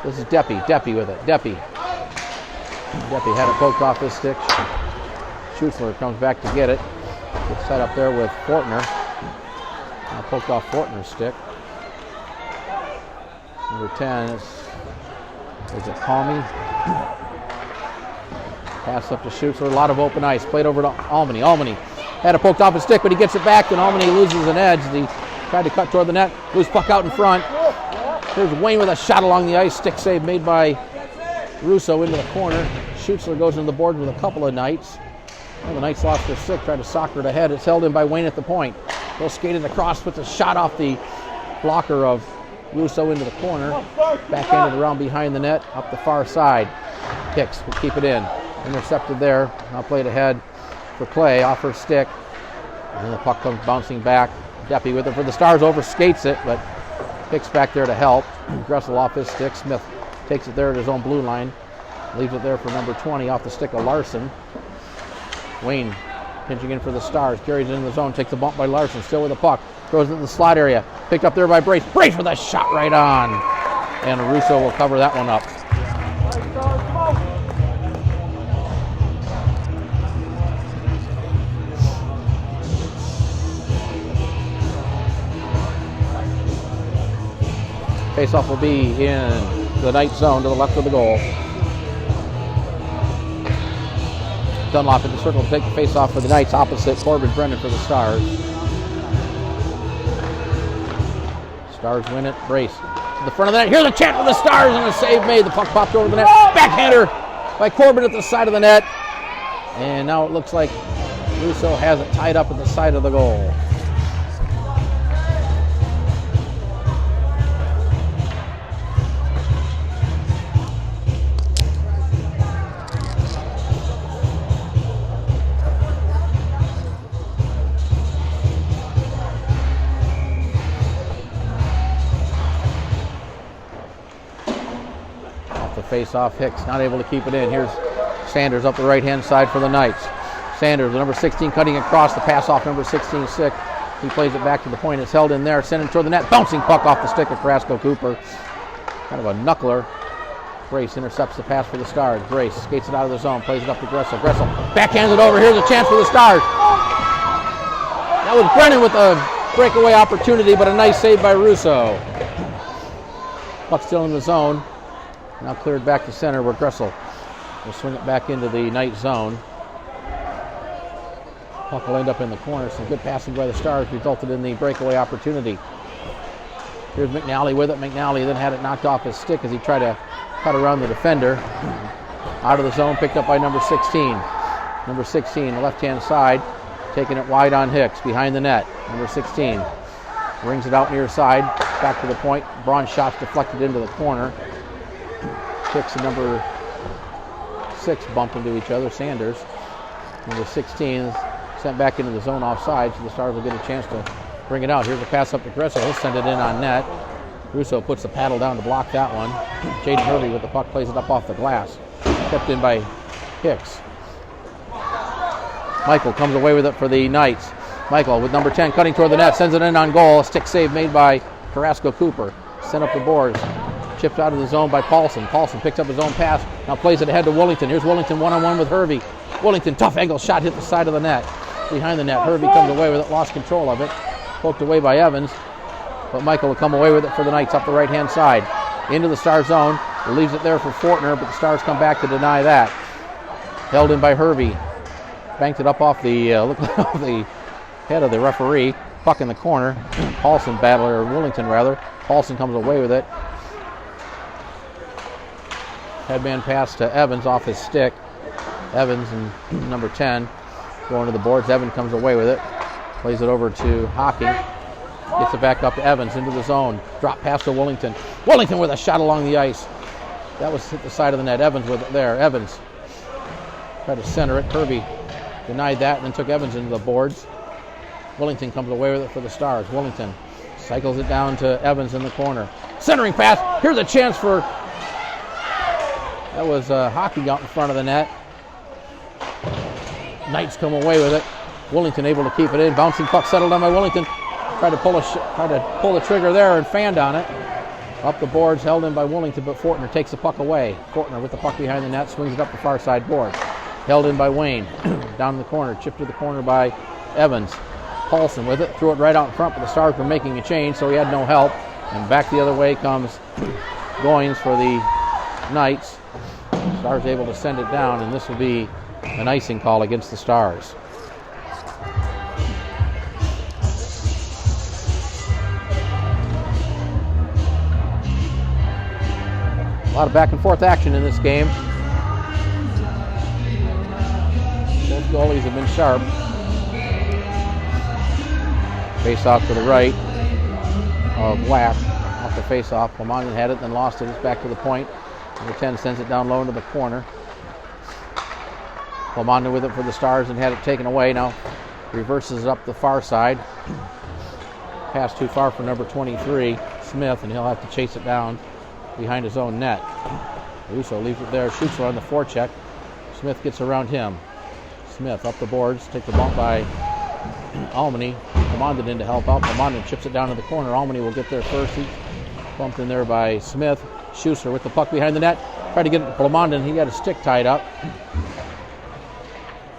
This is Deppy. Deppy with it. Deppy had it poked off his stick. Schutzler comes back to get it. Gets set up there with Fortner. Now poked off Fortner's stick. Number 10 is it Palmy? Pass up to Schutzler. A lot of open ice. Played over to Almany. Almany had it poked off his stick, but he gets it back, and Almany loses an edge. He tried to cut toward the net. Loose puck out in front. Here's Wayne with a shot along the ice. Stick save made by Russo into the corner. Schutzler goes into the board with a couple of Knights. Well, the Knights lost their stick, tried to soccer it ahead. It's held in by Wayne at the point. He'll skate it across, puts a shot off the blocker of Russo into the corner. Backhanded around behind the net, up the far side. Hicks will keep it in. Intercepted there. Now played ahead for Clay off her stick. And then the puck comes bouncing back. Deppy with it for the Stars, over skates it, but Hicks back there to help. Gressel off his stick. Smith takes it there at his own blue line. Leaves it there for number 20 off the stick of Larson. Wayne Pinching in for the Stars. Carries it in the zone. Takes a bump by Larson. Still with the puck. Throws it in the slot area. Picked up there by Brace. Brace with a shot right on. And Russo will cover that one up. Faceoff will be in the Knights zone to the left of the goal. Dunlop in the circle to take the faceoff for the Knights, opposite Corbin Brennan for the Stars. Stars win it. Brace to the front of the net. Here's a chance for the Stars and a save made. The puck popped over the net. Backhander by Corbin at the side of the net. And now it looks like Russo has it tied up at the side of the goal. Face-off, Hicks not able to keep it in. Here's Sanders up the right-hand side for the Knights. Sanders, the number 16, cutting across. The pass off number 16, Sick. He plays it back to the point. It's held in there. Sent it toward the net. Bouncing puck off the stick of Carrasco Cooper. Kind of a knuckler. Brace intercepts the pass for the Stars. Brace skates it out of the zone. Plays it up to Gressel. Gressel backhands it over. Here's a chance for the Stars. That was Brennan with a breakaway opportunity, but a nice save by Russo. Puck still in the zone. Now cleared back to center where Gressel will swing it back into the Knight zone. Puck will end up in the corner. Some good passing by the Stars resulted in the breakaway opportunity. Here's McNally with it. McNally then had it knocked off his stick as he tried to cut around the defender. Out of the zone, picked up by number 16. Number 16, the left-hand side, taking it wide on Hicks, behind the net. Number 16 brings it out near side, back to the point. Braun's shot's deflected into the corner. Hicks and number 6 bumped into each other. Sanders, number 16, sent back into the zone offside, so the Stars will get a chance to bring it out. Here's a pass up to Gressel. He'll send it in on net. Russo puts the paddle down to block that one. Jaden Hervey with the puck plays it up off the glass. Kept in by Hicks. Michael comes away with it for the Knights. Michael with number 10 cutting toward the net, sends it in on goal. A stick save made by Carrasco Cooper. Sent up the boards. Chipped out of the zone by Paulson. Paulson picks up his own pass. Now plays it ahead to Wellington. Here's Wellington one-on-one with Hervey. Wellington, tough angle shot, hit the side of the net. Behind the net. Hervey comes away with it, lost control of it. Poked away by Evans. But Michael will come away with it for the Knights up the right-hand side. Into the Star zone. Leaves it there for Fortner, but the Stars come back to deny that. Held in by Hervey. Banked it up off the off the head of the referee. Puck in the corner. Paulson battler, or Wellington rather. Paulson comes away with it. Headman pass to Evans off his stick. Evans and number 10 going to the boards. Evans comes away with it. Plays it over to Hocking. Gets it back up to Evans into the zone. Drop pass to Wellington. Wellington with a shot along the ice. That was hit the side of the net. Evans with it there. Evans tried to center it. Hervey denied that and then took Evans into the boards. Wellington comes away with it for the Stars. Wellington cycles it down to Evans in the corner. Centering pass. Here's a chance for... That was Hockey out in front of the net. Knights come away with it. Wellington able to keep it in. Bouncing puck settled on by Wellington. Tried to pull the trigger there and fanned on it. Up the boards, held in by Wellington, but Fortner takes the puck away. Fortner with the puck behind the net, swings it up the far side board. Held in by Wayne. Down in the corner, chipped to the corner by Evans. Paulson with it, threw it right out in front, but the Stars were making a change, so he had no help. And back the other way comes Goins for the Knights. Stars able to send it down, and this will be an icing call against the Stars. A lot of back and forth action in this game. Both goalies have been sharp. Face off to the right of Black. Off the face off. Lamongan had it, then lost it. It's back to the point. Number 10 sends it down low into the corner. Lamongan with it for the Stars and had it taken away. Now reverses it up the far side. Pass too far for number 23, Smith, and he'll have to chase it down behind his own net. Russo leaves it there, shoots it on the forecheck. Smith gets around him. Smith up the boards, take the bump by Almany. Plomondon in to help out. Plomondon chips it down to the corner. Almany will get there first. He bumped in there by Smith. Schuster with the puck behind the net. Tried to get it to Plomondon. He got his stick tied up.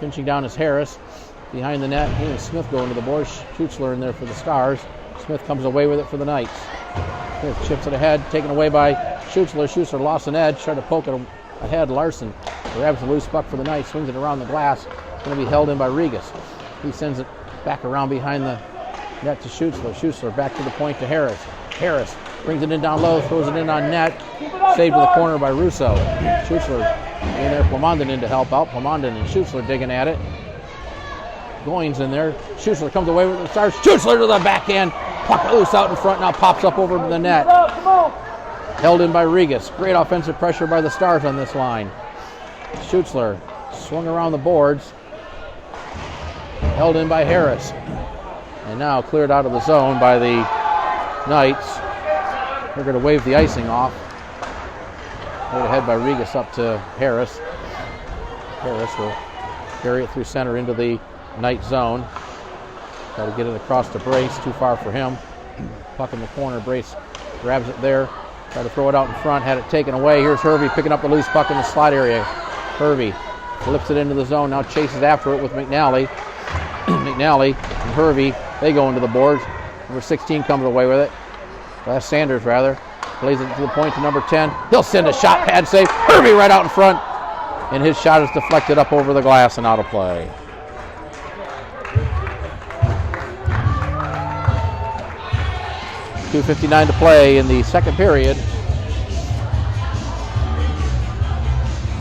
Pinching down is Harris. Behind the net, he and Smith go into the boards. Schutzler in there for the Stars. Smith comes away with it for the Knights. Smith chips it ahead, taken away by Schutzler. Schutzler lost an edge, tried to poke it ahead. Larson grabs the loose puck for the Knights, swings it around the glass. It's going to be held in by Regas. He sends it back around behind the net to Schutzler. Schutzler back to the point to Harris. Harris brings it in down low, throws it in on net. Saved to the corner by Russo. Schutzler in there, Plomondon in to help out. Plomondon and Schutzler digging at it. Goins in there. Schutzler comes away with the Stars. Schutzler to the backhand. Puck loose out in front, now pops up over the net. Held in by Regas. Great offensive pressure by the Stars on this line. Schutzler swung around the boards. Held in by Harris. And now cleared out of the zone by the Knights. They're going to wave the icing off. Laid ahead by Regas up to Harris. Harris will carry it through center into the Knight zone. Try to get it across to Brace. Too far for him. Puck in the corner. Brace grabs it there. Try to throw it out in front. Had it taken away. Here's Hervey picking up the loose puck in the slot area. Hervey flips it into the zone. Now chases after it with McNally. McNally and Hervey, they go into the boards. Number 16 comes away with it. Sanders, rather. Plays it to the point to number 10. He'll send a shot, pad save. Hervey right out in front. And his shot is deflected up over the glass and out of play. .2:59 to play in the second period.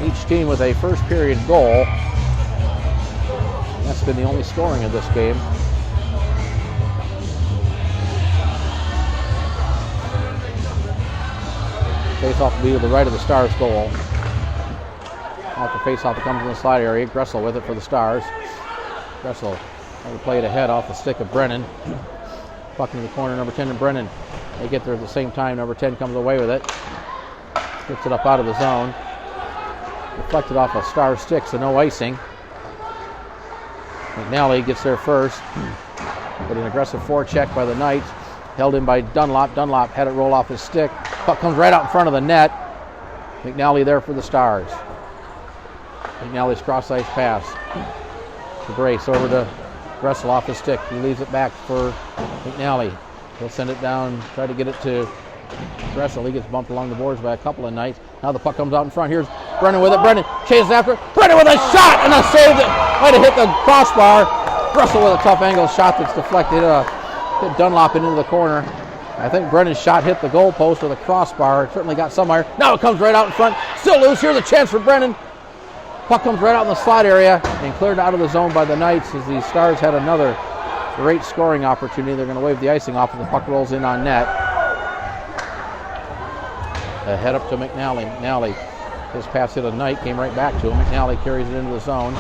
Each team with a first period goal. That's been the only scoring of this game. Face-off will be to the right of the Stars' goal. Off the face-off, it comes in the slide area. Gressel with it for the Stars. Gressel trying to play it ahead off the stick of Brennan. Puck in the corner, number 10 and Brennan. They get there at the same time. Number 10 comes away with it. Gets it up out of the zone. Deflected off a Stars stick, so no icing. McNally gets there first. But an aggressive forecheck by the Knights. Held in by Dunlop. Dunlop had it roll off his stick. Puck comes right out in front of the net. McNally there for the Stars. McNally's cross-ice pass to Brace over to Gressel off his stick. He leaves it back for McNally. He'll send it down, try to get it to Gressel. He gets bumped along the boards by a couple of Knights. Now the puck comes out in front. Here's Brennan with it. Brennan chases after it. Brennan with a shot and a save that might have hit the crossbar. Gressel with a tough angle shot that's deflected. Hit Dunlop into the corner. I think Brennan's shot hit the goal post or the crossbar. It certainly got somewhere. Now it comes right out in front. Still loose. Here's a chance for Brennan. Puck comes right out in the slot area and cleared out of the zone by the Knights as the Stars had another great scoring opportunity. They're going to wave the icing off and the puck rolls in on net. Head up to McNally. McNally, his pass hit a Knight, came right back to him. McNally carries it into the zone.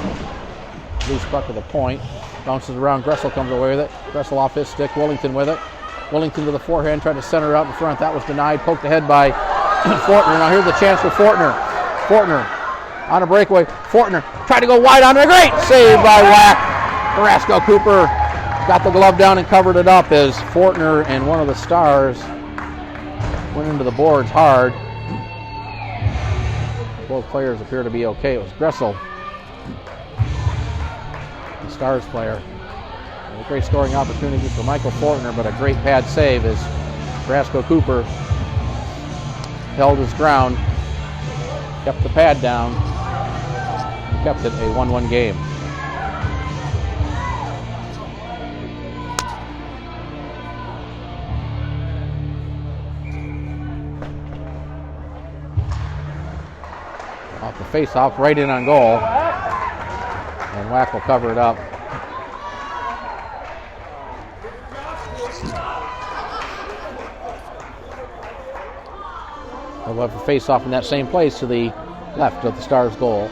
Loose puck to the point. Bounces around. Gressel comes away with it. Gressel off his stick. Willington with it. Willington to the forehand, trying to center it out in front. That was denied. Poked ahead by Fortner. Now here's the chance for Fortner. Fortner on a breakaway. Fortner tried to go wide on it. Great save by Wack. Carrasco Cooper got the glove down and covered it up as Fortner and one of the Stars went into the boards hard. Both players appear to be okay. It was Gressel, the Stars player. A great scoring opportunity for Michael Fortner, but a great pad save as Carrasco Cooper held his ground, kept the pad down, and kept it a 1-1 game. Off the face-off, right in on goal, and Wack will cover it up. They'll have a face-off in that same place to the left of the Stars' goal.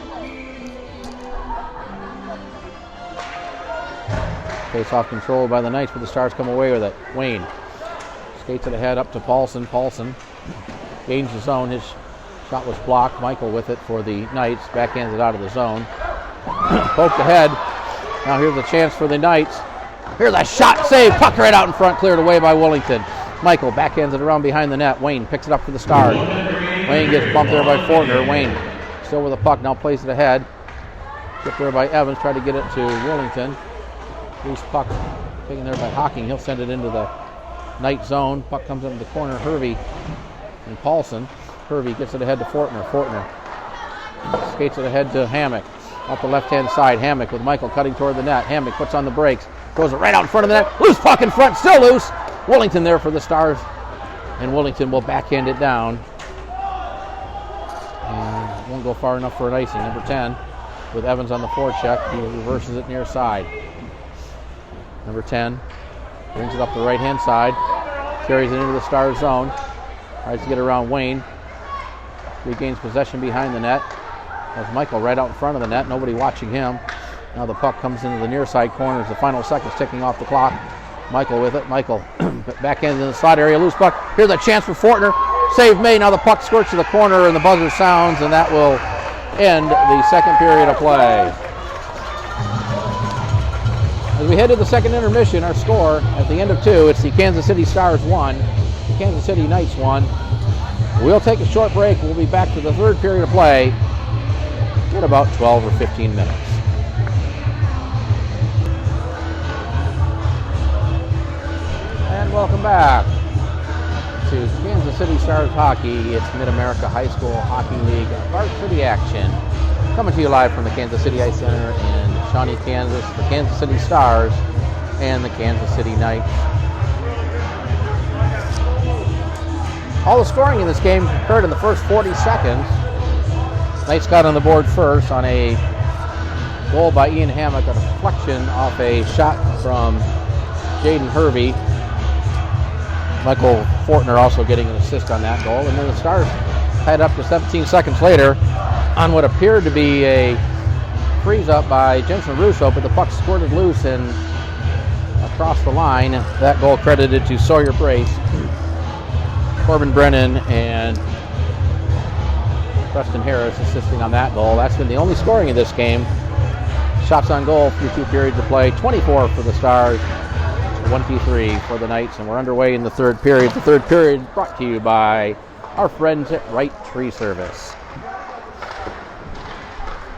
Face-off controlled by the Knights, but the Stars come away with it. Wayne skates it ahead up to Paulson. Paulson gains the zone. His shot was blocked. Michael with it for the Knights. Backhands it out of the zone. poked ahead. Now here's a chance for the Knights. Here's a shot, save, puck right out in front, cleared away by Willington. Michael backhands it around behind the net. Wayne picks it up for the Stars. Wayne gets bumped there by Fortner. Wayne still with the puck, now plays it ahead. Tipped there by Evans, tried to get it to Willington. Loose puck taken there by Hocking. He'll send it into the Knight zone. Puck comes into the corner. Hervey and Paulson. Hervey gets it ahead to Fortner. Fortner skates it ahead to Hammock. Up the left-hand side, Hammock with Michael cutting toward the net. Hammock puts on the brakes. Throws it right out in front of the net. Loose puck in front, still loose. Willington there for the Stars. And Willington will backhand it down. And won't go far enough for an icing. Number 10 with Evans on the forecheck. He reverses it near side. Number 10 brings it up the right-hand side. Carries it into the Stars zone. Tries to get around Wayne. Regains possession behind the net. Has Michael right out in front of the net. Nobody watching him. Now the puck comes into the near side corner as the final seconds ticking off the clock. Michael with it. Michael backhands in the slot area. Loose puck. Here's a chance for Fortner. Save made. Now the puck squirts to the corner and the buzzer sounds, and that will end the second period of play. As we head to the second intermission, our score at the end of 2, it's the Kansas City Stars 1, the Kansas City Knights 1. We'll take a short break. We'll be back to the third period of play in about 12 or 15 minutes. And welcome back to Kansas City Stars Hockey. It's Mid-America High School Hockey League varsity action. Coming to you live from the Kansas City Ice Center in Shawnee, Kansas. The Kansas City Stars and the Kansas City Knights. All the scoring in this game occurred in the first 40 seconds. Knights got on the board first on a goal by Ian Hammock, a deflection off a shot from Jaden Hervey. Michael Fortner also getting an assist on that goal. And then the Stars tied up to 17 seconds later on what appeared to be a freeze-up by Jensen Russo, but the puck squirted loose and across the line. That goal credited to Sawyer Brace, Corbin Brennan, and Preston Harris assisting on that goal. That's been the only scoring in this game. Shots on goal through 2 periods of play. 24 for the Stars, 23 for the Knights, and we're underway in the third period. The third period brought to you by our friends at Wright Tree Service.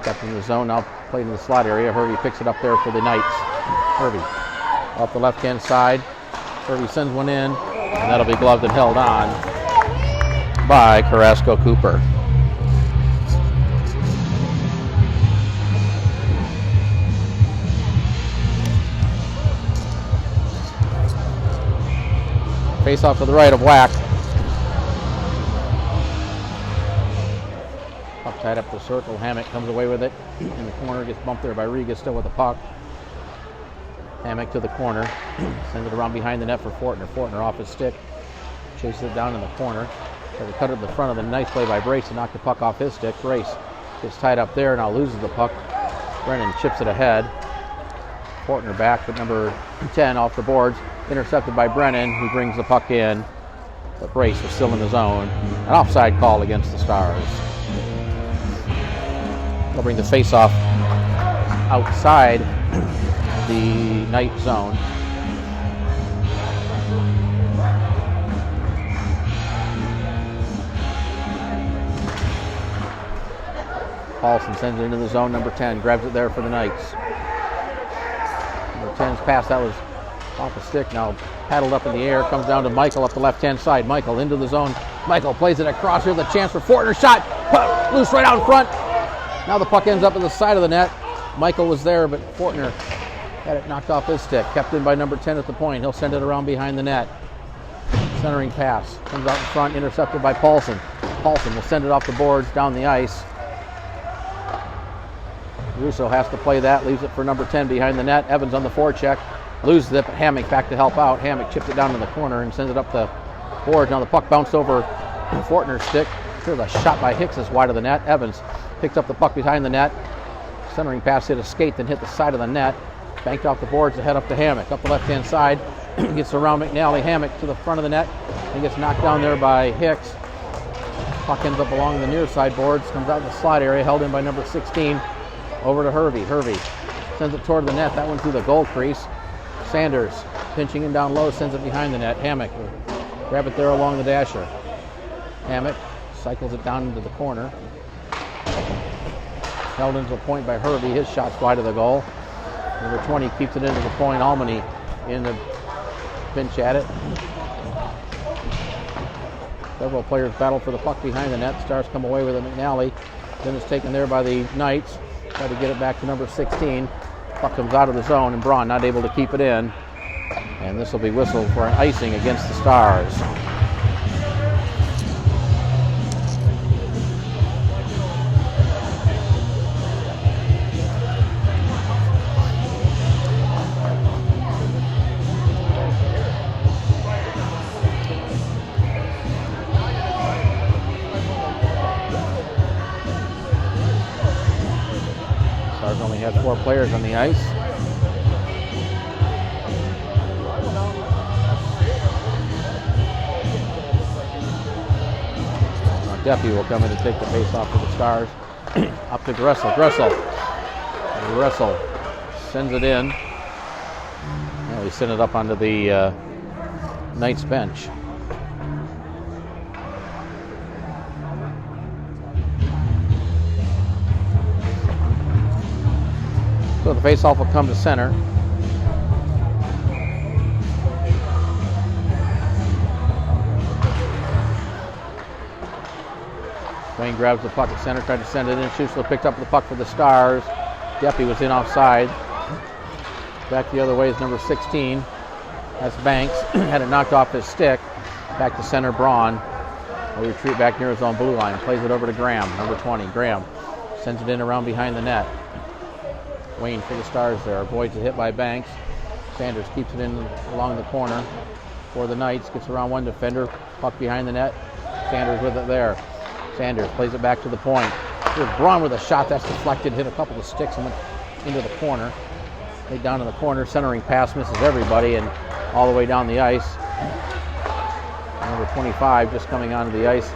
Kept in the zone, now played in the slot area. Hervey picks it up there for the Knights. Hervey off the left-hand side. Hervey sends one in, and that'll be gloved and held on by Carrasco Cooper. Face off to the right of Whack. Puck tied up the circle. Hammock comes away with it in the corner. Gets bumped there by Riga, still with the puck. Hammock to the corner. Sends it around behind the net for Fortner. Fortner off his stick. Chases it down in the corner. Tries to cut it to the front of the nice play by Brace and knock the puck off his stick. Brace gets tied up there, now loses the puck. Brennan chips it ahead. Fortner back with number 10 off the boards. Intercepted by Brennan, who brings the puck in. But Brace was still in the zone. An offside call against the Stars. They'll bring the face-off outside the Knight zone. Paulson sends it into the zone. Number 10 grabs it there for the Knights. Number 10's pass, that was off the stick, now paddled up in the air, comes down to Michael up the left-hand side. Michael into the zone. Michael plays it across. Here's a chance for Fortner. Shot loose right out in front. Now the puck ends up in the side of the net. Michael was there, but Fortner had it knocked off his stick. Kept in by number 10 at the point. He'll send it around behind the net. Centering pass. Comes out in front, intercepted by Paulson. Paulson will send it off the boards, down the ice. Russo has to play that. Leaves it for number 10 behind the net. Evans on the forecheck. Loses it, but Hammock back to help out. Hammock chips it down in the corner and sends it up the board. Now the puck bounced over Fortner's stick. Here's a shot by Hicks is wide of the net. Evans picks up the puck behind the net. Centering pass hit a skate, then hit the side of the net. Banked off the boards to head up to Hammock. Up the left-hand side. Gets around McNally. Hammock to the front of the net. And gets knocked down there by Hicks. Puck ends up along the near side boards. Comes out in the slot area, held in by number 16. Over to Hervey. Hervey sends it toward the net. That one through the goal crease. Sanders pinching in down low, sends it behind the net. Hammock will grab it there along the dasher. Hammock cycles it down into the corner. Held into the point by Hervey. His shot's wide of the goal. Number 20 keeps it into the point. Almany in the pinch at it. Several players battle for the puck behind the net. Stars come away with it. McNally. Then it's taken there by the Knights. Try to get it back to number 16. Puck comes out of the zone, and Braun not able to keep it in. And this will be whistled for an icing against the Stars. Stars only had 4 players on the ice. Duffy will come in and take the face off for the Stars. Up to Gressel. Gressel sends it in. Well, he sent it up onto the Knights bench. So the face-off will come to center. Wayne grabs the puck at center, tried to send it in. Schussler picked up the puck for the Stars. Deppie was in offside. Back the other way is number 16. That's Banks. Had it knocked off his stick. Back to center, Braun. Will retreat back near his own blue line. Plays it over to Graham, number 20. Graham sends it in around behind the net. Wayne for the Stars there. Avoids a hit by Banks. Sanders keeps it in along the corner for the Knights. Gets around one defender. Puck behind the net. Sanders with it there. Sanders plays it back to the point. Here's Braun with a shot that's deflected, hit a couple of sticks and went into the corner. Laid down in the corner, centering pass misses everybody and all the way down the ice. Number 25 just coming onto the ice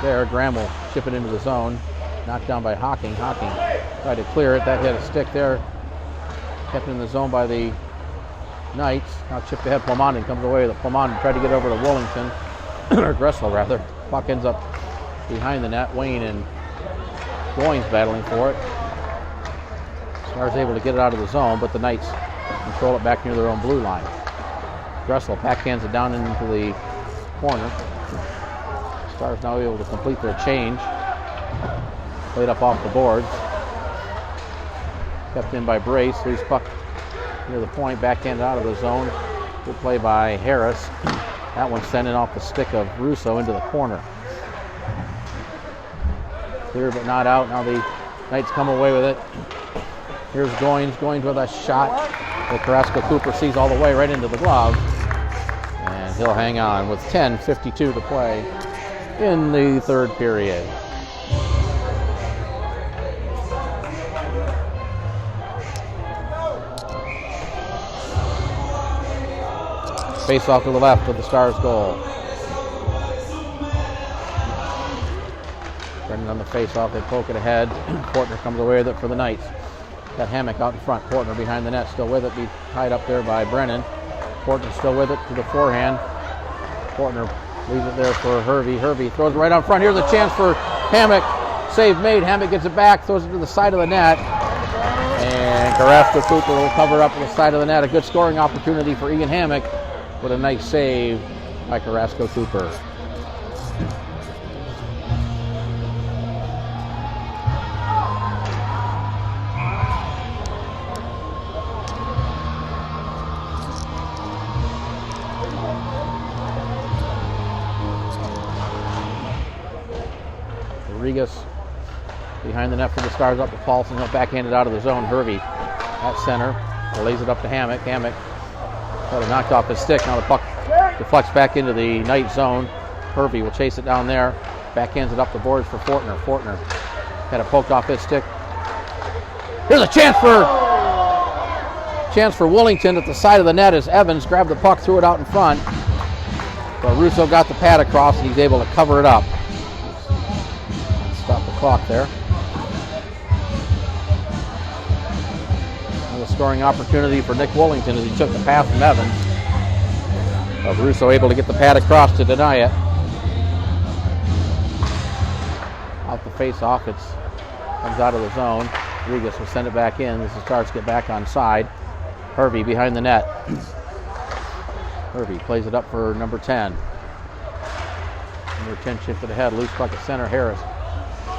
there. Graham will chip it into the zone. Knocked down by Hocking. Hocking tried to clear it. That hit a stick there. Kept in the zone by the Knights. Now chipped ahead. Plomondon comes away with it. Plomondon tried to get over to Wellington, or Gressel rather. Puck ends up behind the net. Wayne and Goins battling for it. Stars able to get it out of the zone, but the Knights control it back near their own blue line. Gressel backhands it down into the corner. Stars now able to complete their change. Played up off the boards. Kept in by Brace. Loose puck near the point. Backhanded out of the zone. Good play by Harris. That one sent in off the stick of Russo into the corner. Clear but not out. Now the Knights come away with it. Here's Goins. Goins with a shot that Carrasco Cooper sees all the way right into the glove. And he'll hang on with 10:52 to play in the third period. Face off to the left of the Stars' goal. Brennan on the face-off, they poke it ahead. Portner comes away with it for the Knights. Got Hammock out in front. Portner behind the net, still with it. Be tied up there by Brennan. Portner still with it to the forehand. Portner leaves it there for Hervey. Hervey throws it right out front. Here's a chance for Hammock. Save made. Hammock gets it back, throws it to the side of the net. And Carrasco Cooper will cover up to the side of the net. A good scoring opportunity for Ian Hammock with a nice save by Carrasco Cooper. Rodriguez behind the net for the Stars, up to Paulson. He'll backhand it out of the zone. Hervey at center. Lays it up to Hammock. Hammock got it knocked off his stick. Now the puck deflects back into the Knight zone. Hervey will chase it down there. Backhands it up the boards for Fortner. Fortner had it poked off his stick. Here's a chance for Wellington at the side of the net as Evans grabbed the puck, threw it out in front. But Russo got the pad across and he's able to cover it up. Stop the clock there. scoring opportunity for Nick Wollington as he took the pass from Evans. Russo able to get the pad across to deny it. Off the face-off, it comes out of the zone. Rodriguez will send it back in as the Stars get back on side. Hervey behind the net. Hervey plays it up for number 10. Number 10 shifted ahead. Loose puck at center. Harris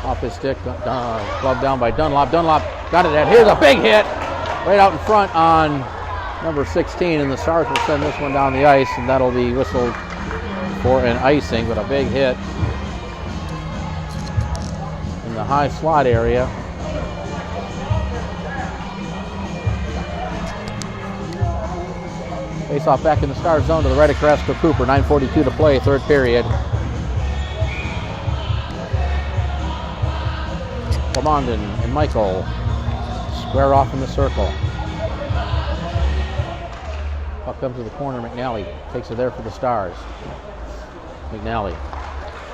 off his stick. Glove down by Dunlop. Dunlop got it. Here's a big hit right out in front on number 16, and the Stars will send this one down the ice, and that'll be whistled for an icing, but a big hit in the high slot area. Face off back in the Stars zone to the right of Carrasco Cooper. 9:42 to play, third period. Lamondon and Michael square off in the circle. Puck comes to the corner. McNally takes it there for the Stars. McNally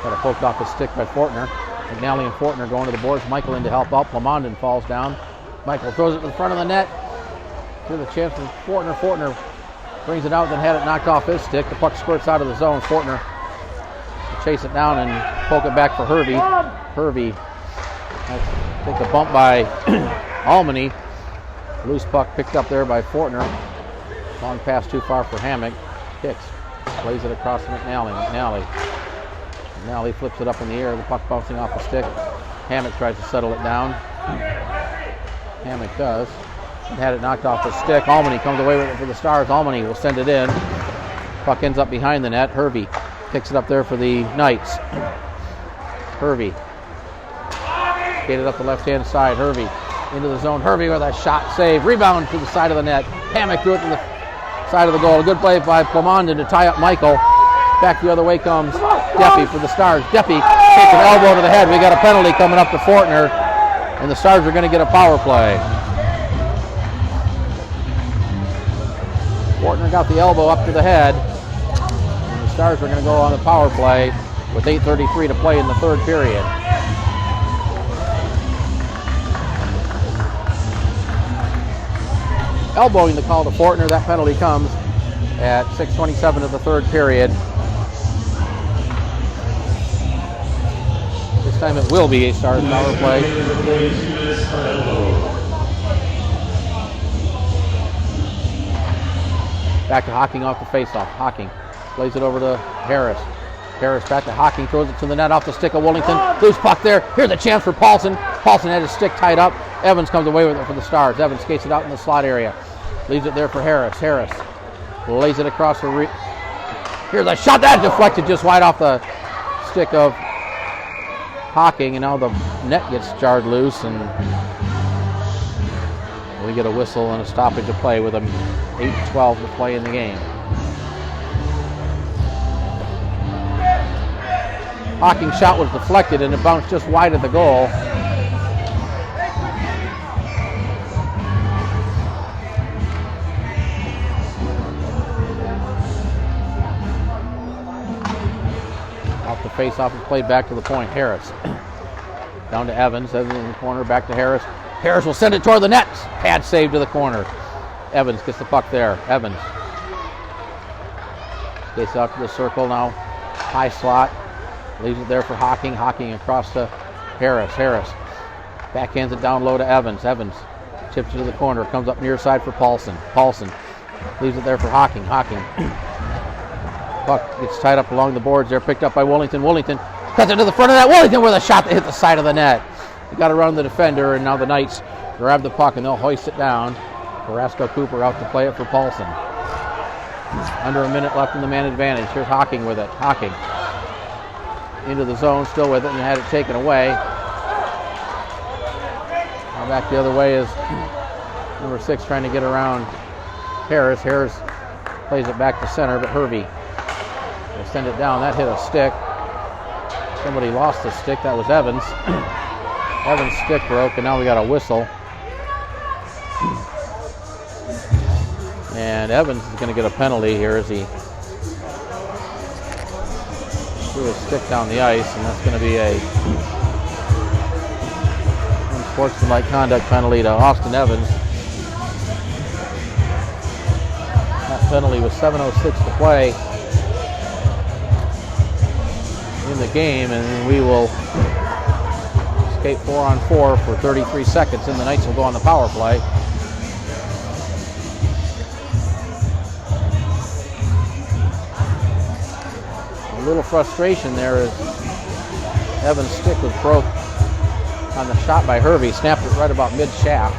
got it poked off his stick by Fortner. McNally and Fortner going to the boards. Michael in to help out. Lamondon falls down. Michael throws it to the front of the net. Here's a chance for Fortner. Fortner brings it out, then had it knocked off his stick. The puck squirts out of the zone. Fortner will chase it down and poke it back for Hervey. Hervey takes a bump by Almany. Loose puck picked up there by Fortner. Long pass too far for Hammock. Hicks plays it across to McNally. McNally flips it up in the air. The puck bouncing off the stick. Hammock tries to settle it down. Hammock does. Had it knocked off his stick. Almany comes away with it for the Stars. Almany will send it in. Puck ends up behind the net. Hervey picks it up there for the Knights. Hervey skated up the left-hand side. Hervey into the zone. Hervey with a shot save. Rebound to the side of the net. Hammock threw it to the side of the goal. A good play by Plamondon to tie up Michael. Back the other way comes Deppy for the Stars. Deppy takes an elbow to the head. We got a penalty coming up to Fortner, and the Stars are going to get a power play. Fortner got the elbow up to the head, and the Stars are going to go on the power play with 8:33 to play in the third period. Elbowing the call to Fortner. That penalty comes at 6:27 of the third period. This time it will be a Stars power play. Back to Hocking off the faceoff. Hocking plays it over to Harris. Harris back to Hocking, throws it to the net off the stick of Wollington. Loose puck there. Here's a chance for Paulson. Paulson had his stick tied up. Evans comes away with it for the Stars. Evans skates it out in the slot area. Leaves it there for Harris. Harris lays it across the here's a shot that deflected just wide off the stick of Hocking, and now the net gets jarred loose, and we get a whistle and a stoppage of play with 8:12 to play in the game. Hocking's shot was deflected and it bounced just wide of the goal. Off the face-off and played back to the point. Harris down to Evans. Evans in the corner, back to Harris. Harris will send it toward the net. Pad save to the corner. Evans gets the puck there. Evans skates out to the circle now. High slot. Leaves it there for Hocking. Hocking across to Harris. Harris backhands it down low to Evans. Evans tips it to the corner. Comes up near side for Paulson. Paulson leaves it there for Hocking. Hocking. Puck gets tied up along the boards there. Picked up by Wollington. Wollington cuts it to the front of that. Wollington with a shot that hit the side of the net. He got around the defender, and now the Knights grab the puck and they'll hoist it down. Carrasco Cooper out to play it for Paulson. Under a minute left in the man advantage. Here's Hocking with it. Hocking into the zone, still with it, and had it taken away. Now back the other way is number 6 trying to get around Harris. Harris plays it back to center, but Hervey will send it down. That hit a stick. Somebody lost the stick. That was Evans. Evans' stick broke, and now we got a whistle. And Evans is going to get a penalty here as he threw his stick down the ice, and that's going to be a unsportsmanlike conduct penalty to Austin Evans. penalty with 7:06 to play in the game, and we will skate 4-on-4 for 33 seconds, and the Knights will go on the power play. A little frustration there as Evan's stick was broke on the shot by Hervey, snapped it right about mid-shaft.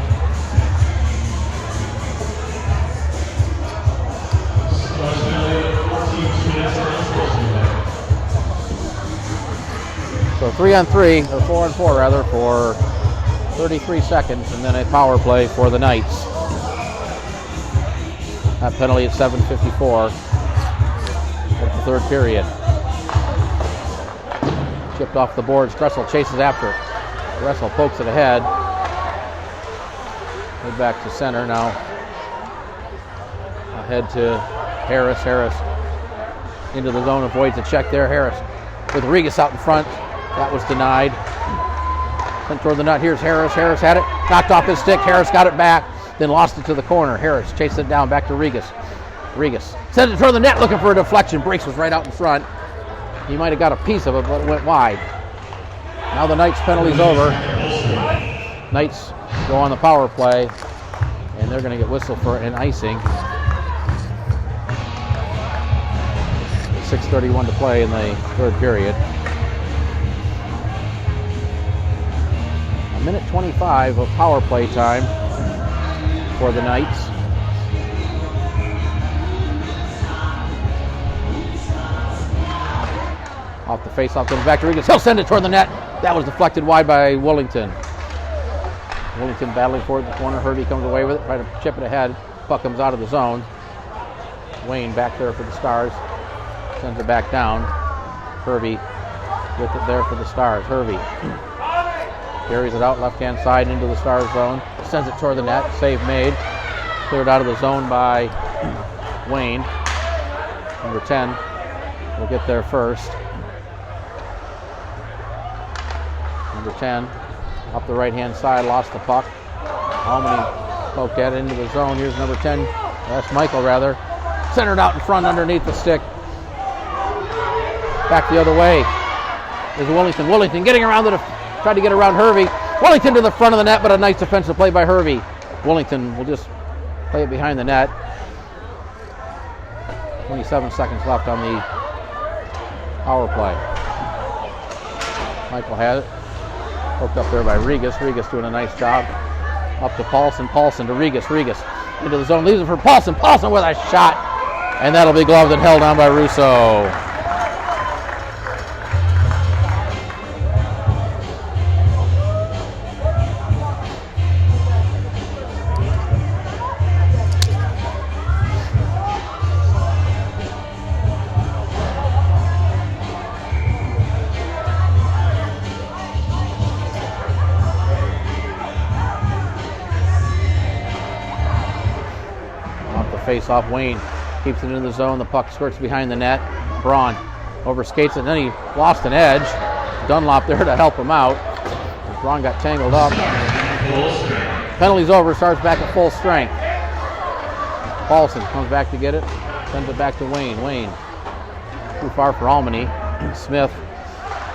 So 3-on-3, or 4-on-4 rather, for 33 seconds, and then a power play for the Knights. That penalty at 7:54 of the third period. Chipped off the boards. Gressel chases after it. Gressel pokes it ahead. Head back to center now. Ahead to Harris. Harris into the zone, avoids a check there. Harris with Regas out in front. That was denied. Sent toward the net. Here's Harris. Harris had it. Knocked off his stick. Harris got it back. Then lost it to the corner. Harris chased it down. Back to Regas. Regas sent it toward the net looking for a deflection. Breaks was right out in front. He might have got a piece of it, but it went wide. Now the Knights penalty's over. Knights go on the power play, and they're going to get whistled for an icing. 6:31 to play in the third period. A minute 25 of power play time for the Knights. Off the face-off, comes back to Regas. He'll send it toward the net. That was deflected wide by Willington. Willington battling for it in the corner. Hervey comes away with it, trying to chip it ahead. Puck comes out of the zone. Wayne back there for the Stars. Sends it back down. Hervey with it there for the Stars. Hervey carries it out left-hand side into the Stars zone. Sends it toward the net. Save made. Cleared out of the zone by Wayne. Number 10 will get there first. Number 10 up the right-hand side, lost the puck. Almany poked at it into the zone. Here's number 10. That's Michael, rather. Centered out in front underneath the stick. Back the other way is Willington. Willington getting around tried to get around Hervey. Willington to the front of the net, but a nice defensive play by Hervey. Willington will just play it behind the net. 27 seconds left on the power play. Michael has it. Hooked up there by Regas. Regas doing a nice job. Up to Paulson. Paulson to Regas. Regas into the zone. Leaves it for Paulson. Paulson with a shot. And that'll be gloved and held down by Russo. Face-off, Wayne keeps it in the zone. The puck skirts behind the net. Braun overskates it, and then he lost an edge. Dunlop there to help him out. Braun got tangled up. Penalty's over. Starts back at full strength. Paulson comes back to get it. Sends it back to Wayne. Wayne too far for Almany. Smith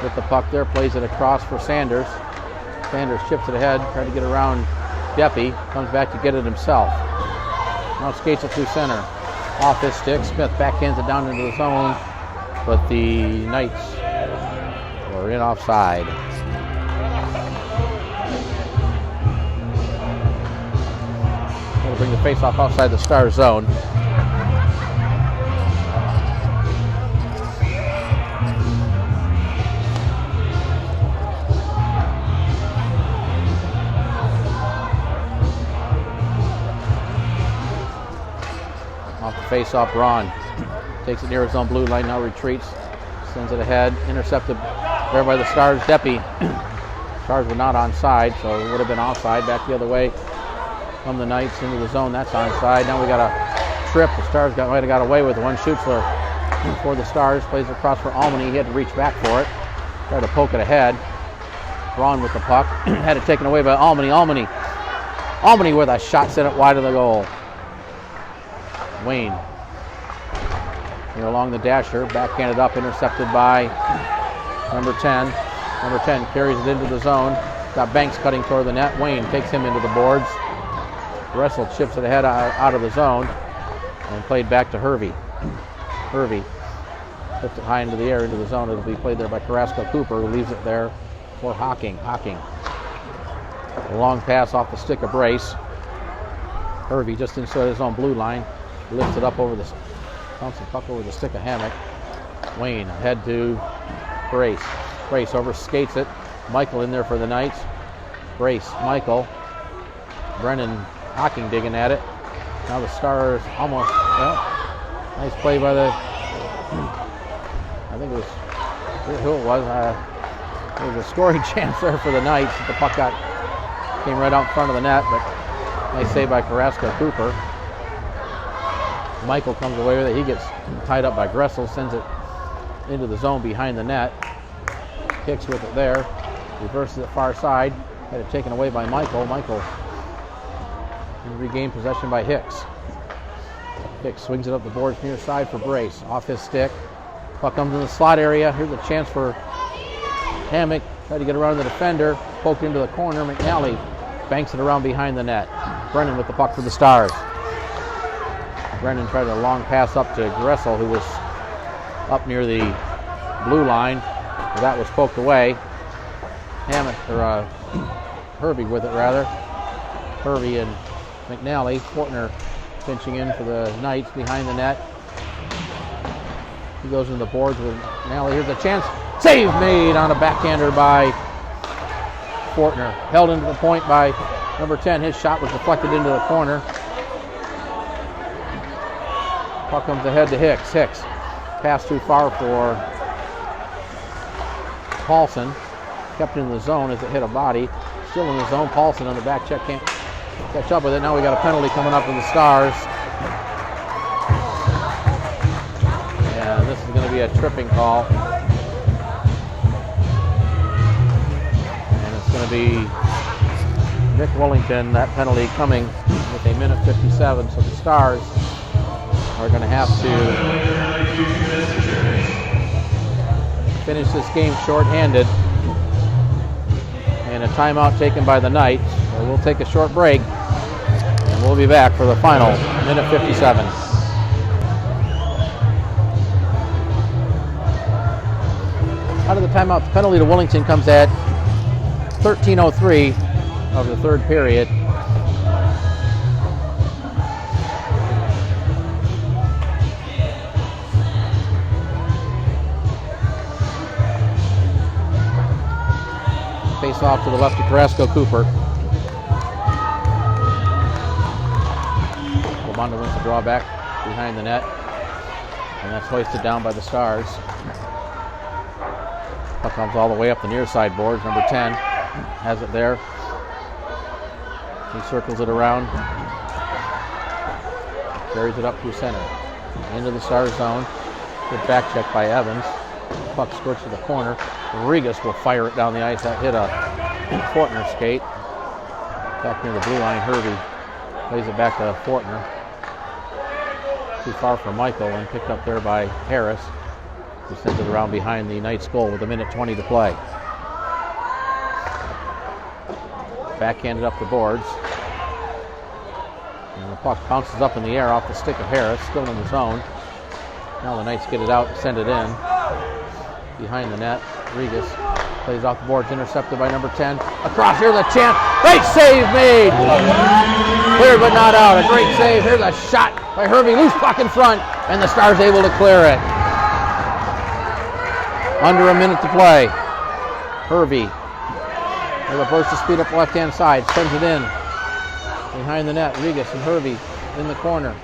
with the puck there. Plays it across for Sanders. Sanders chips it ahead. Trying to get around Deppy. Comes back to get it himself. Now skates it through center. Off his stick. Smith backhands it down into the zone. But the Knights are in offside. We'll bring the face-off outside the Stars zone. Face-off, Braun takes it near his own blue line, now retreats, sends it ahead, intercepted there by the Stars. Deppy. Stars were not onside, so it would have been offside. Back the other way from the Knights into the zone. That's onside. Now we got a trip. The Stars might have got away with one. Schutzler for the Stars, plays across for Almany. He had to reach back for it, tried to poke it ahead. Braun with the puck, had it taken away by Almany. Almany with a shot, sent it wide of the goal. Wayne Here along the dasher, backhanded up, intercepted by number 10. Number 10 carries it into the zone. Got Banks cutting toward the net. Wayne takes him into the boards. Gressel chips it ahead out of the zone and played back to Hervey. Hervey puts it high into the air into the zone. It'll be played there by Carrasco Cooper, who leaves it there for Hocking. Hocking. A long pass off the stick of Brace. Hervey just inside his own blue line. Lifts it up over the bouncing puck over the stick of Hammock. Wayne ahead to Brace. Brace overskates it. Michael in there for the Knights. Brace, Michael. Brennan Hocking digging at it. Now the Stars almost, well, nice play by the, I think it was, who it was. There was a scoring chance there for the Knights. The puck came right out in front of the net, but nice save by Carrasco Cooper. Michael comes away with it. He gets tied up by Gressel, sends it into the zone behind the net. Kicks with it there. Reverses it far side. Had it taken away by Michael. Michael regained possession by Hicks. Hicks swings it up the boards near side for Brace. Off his stick. Puck comes in the slot area. Here's a chance for Hammock. Tried to get around the defender. Poked into the corner. McNally banks it around behind the net. Brennan with the puck for the Stars. Brennan tried a long pass up to Gressel, who was up near the blue line. That was poked away. Hammock, or Hervey with it rather. Hervey and McNally. Fortner pinching in for the Knights behind the net. He goes into the boards with McNally. Here's a chance. Save made on a backhander by Fortner. Held into the point by number 10. His shot was deflected into the corner. Puck comes ahead to Hicks. Hicks passed too far for Paulson. Kept in the zone as it hit a body. Still in the zone. Paulson on the back check can't catch up with it. Now we got a penalty coming up for the Stars. Yeah, this is going to be a tripping call. And it's going to be Nick Wellington, that penalty coming with a minute 57. So the Stars are going to have to finish this game shorthanded. And a timeout taken by the Knights. So we'll take a short break, and we'll be back for the final minute 57. Out of the timeout, the penalty to Wellington comes at 13:03 of the third period. Face off to the left of Carrasco Cooper. Lamondo wins the drawback behind the net, and that's hoisted down by the Stars. Puck comes all the way up the near side boards. Number 10 has it there. He circles it around, carries it up through center, into the Stars zone. Good back check by Evans. Puck squirts to the corner. Rodriguez will fire it down the ice. That hit a Fortner skate. Back near the blue line, Hervey plays it back to Fortner. Too far for Michael, and picked up there by Harris, who sends it around behind the Knights goal with a minute 20 to play. Backhanded up the boards. And the puck bounces up in the air off the stick of Harris, still in the zone. Now the Knights get it out and send it in. Behind the net, Rodriguez plays off the boards, intercepted by number 10. Across, here's a chance. Great save made. Cleared but not out. A great save. Here's a shot by Hervey. Loose puck in front, and the Stars able to clear it. Under a minute to play. Hervey with a burst of speed up the left-hand side. Sends it in. Behind the net, Rodriguez and Hervey in the corner.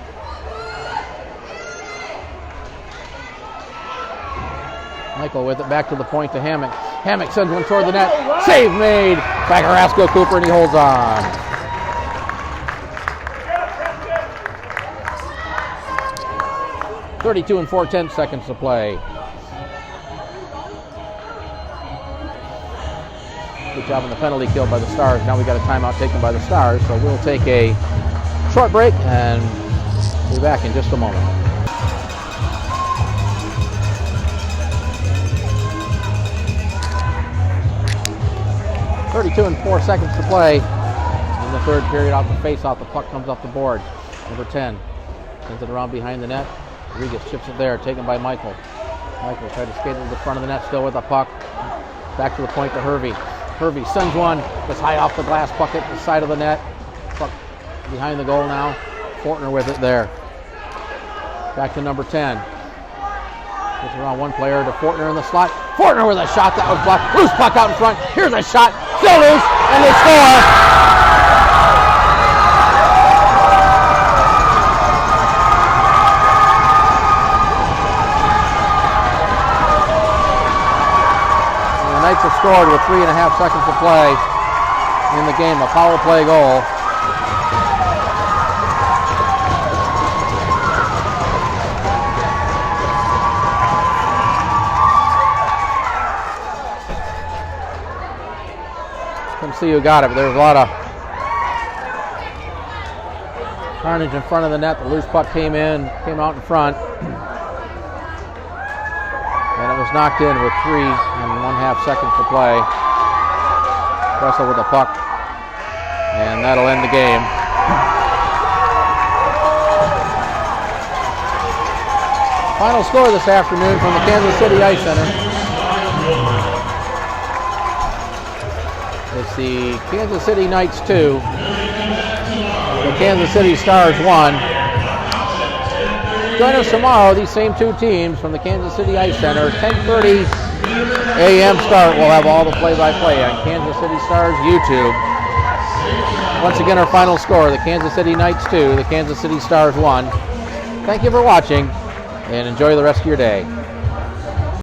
Michael with it back to the point to Hammock. Hammock sends one toward the net. Save made by Carrasco Cooper, and he holds on. .32 and 4/10 seconds to play. Good job on the penalty kill by the Stars. Now we got a timeout taken by the Stars, so we'll take a short break and be back in just a moment. 32 and 4 seconds to play in the third period. Off the face-off, the puck comes off the board. Number 10 sends it around behind the net. Rodriguez chips it there, taken by Michael. Michael tried to skate to the front of the net, still with the puck. Back to the point to Hervey. Hervey sends one, gets high off the glass bucket, the side of the net. Puck behind the goal now. Fortner with it there. Back to number 10. Gets around one player to Fortner in the slot. Fortner with a shot that was blocked. Loose puck out in front. Here's a shot. Still loose, and they score. The Knights have scored with 3.5 seconds to play in the game. A power play goal. Couldn't see who got it, but there was a lot of carnage in front of the net. The loose puck came out in front. And it was knocked in with 3.5 seconds to play. Russell with the puck. And that'll end the game. Final score this afternoon from the Kansas City Ice Center. It's the Kansas City Knights 2. The Kansas City Stars 1. Join us tomorrow, these same two teams from the Kansas City Ice Center, 10:30 a.m. start. We'll have all the play-by-play on Kansas City Stars YouTube. Once again, our final score, the Kansas City Knights 2, the Kansas City Stars 1. Thank you for watching, and enjoy the rest of your day.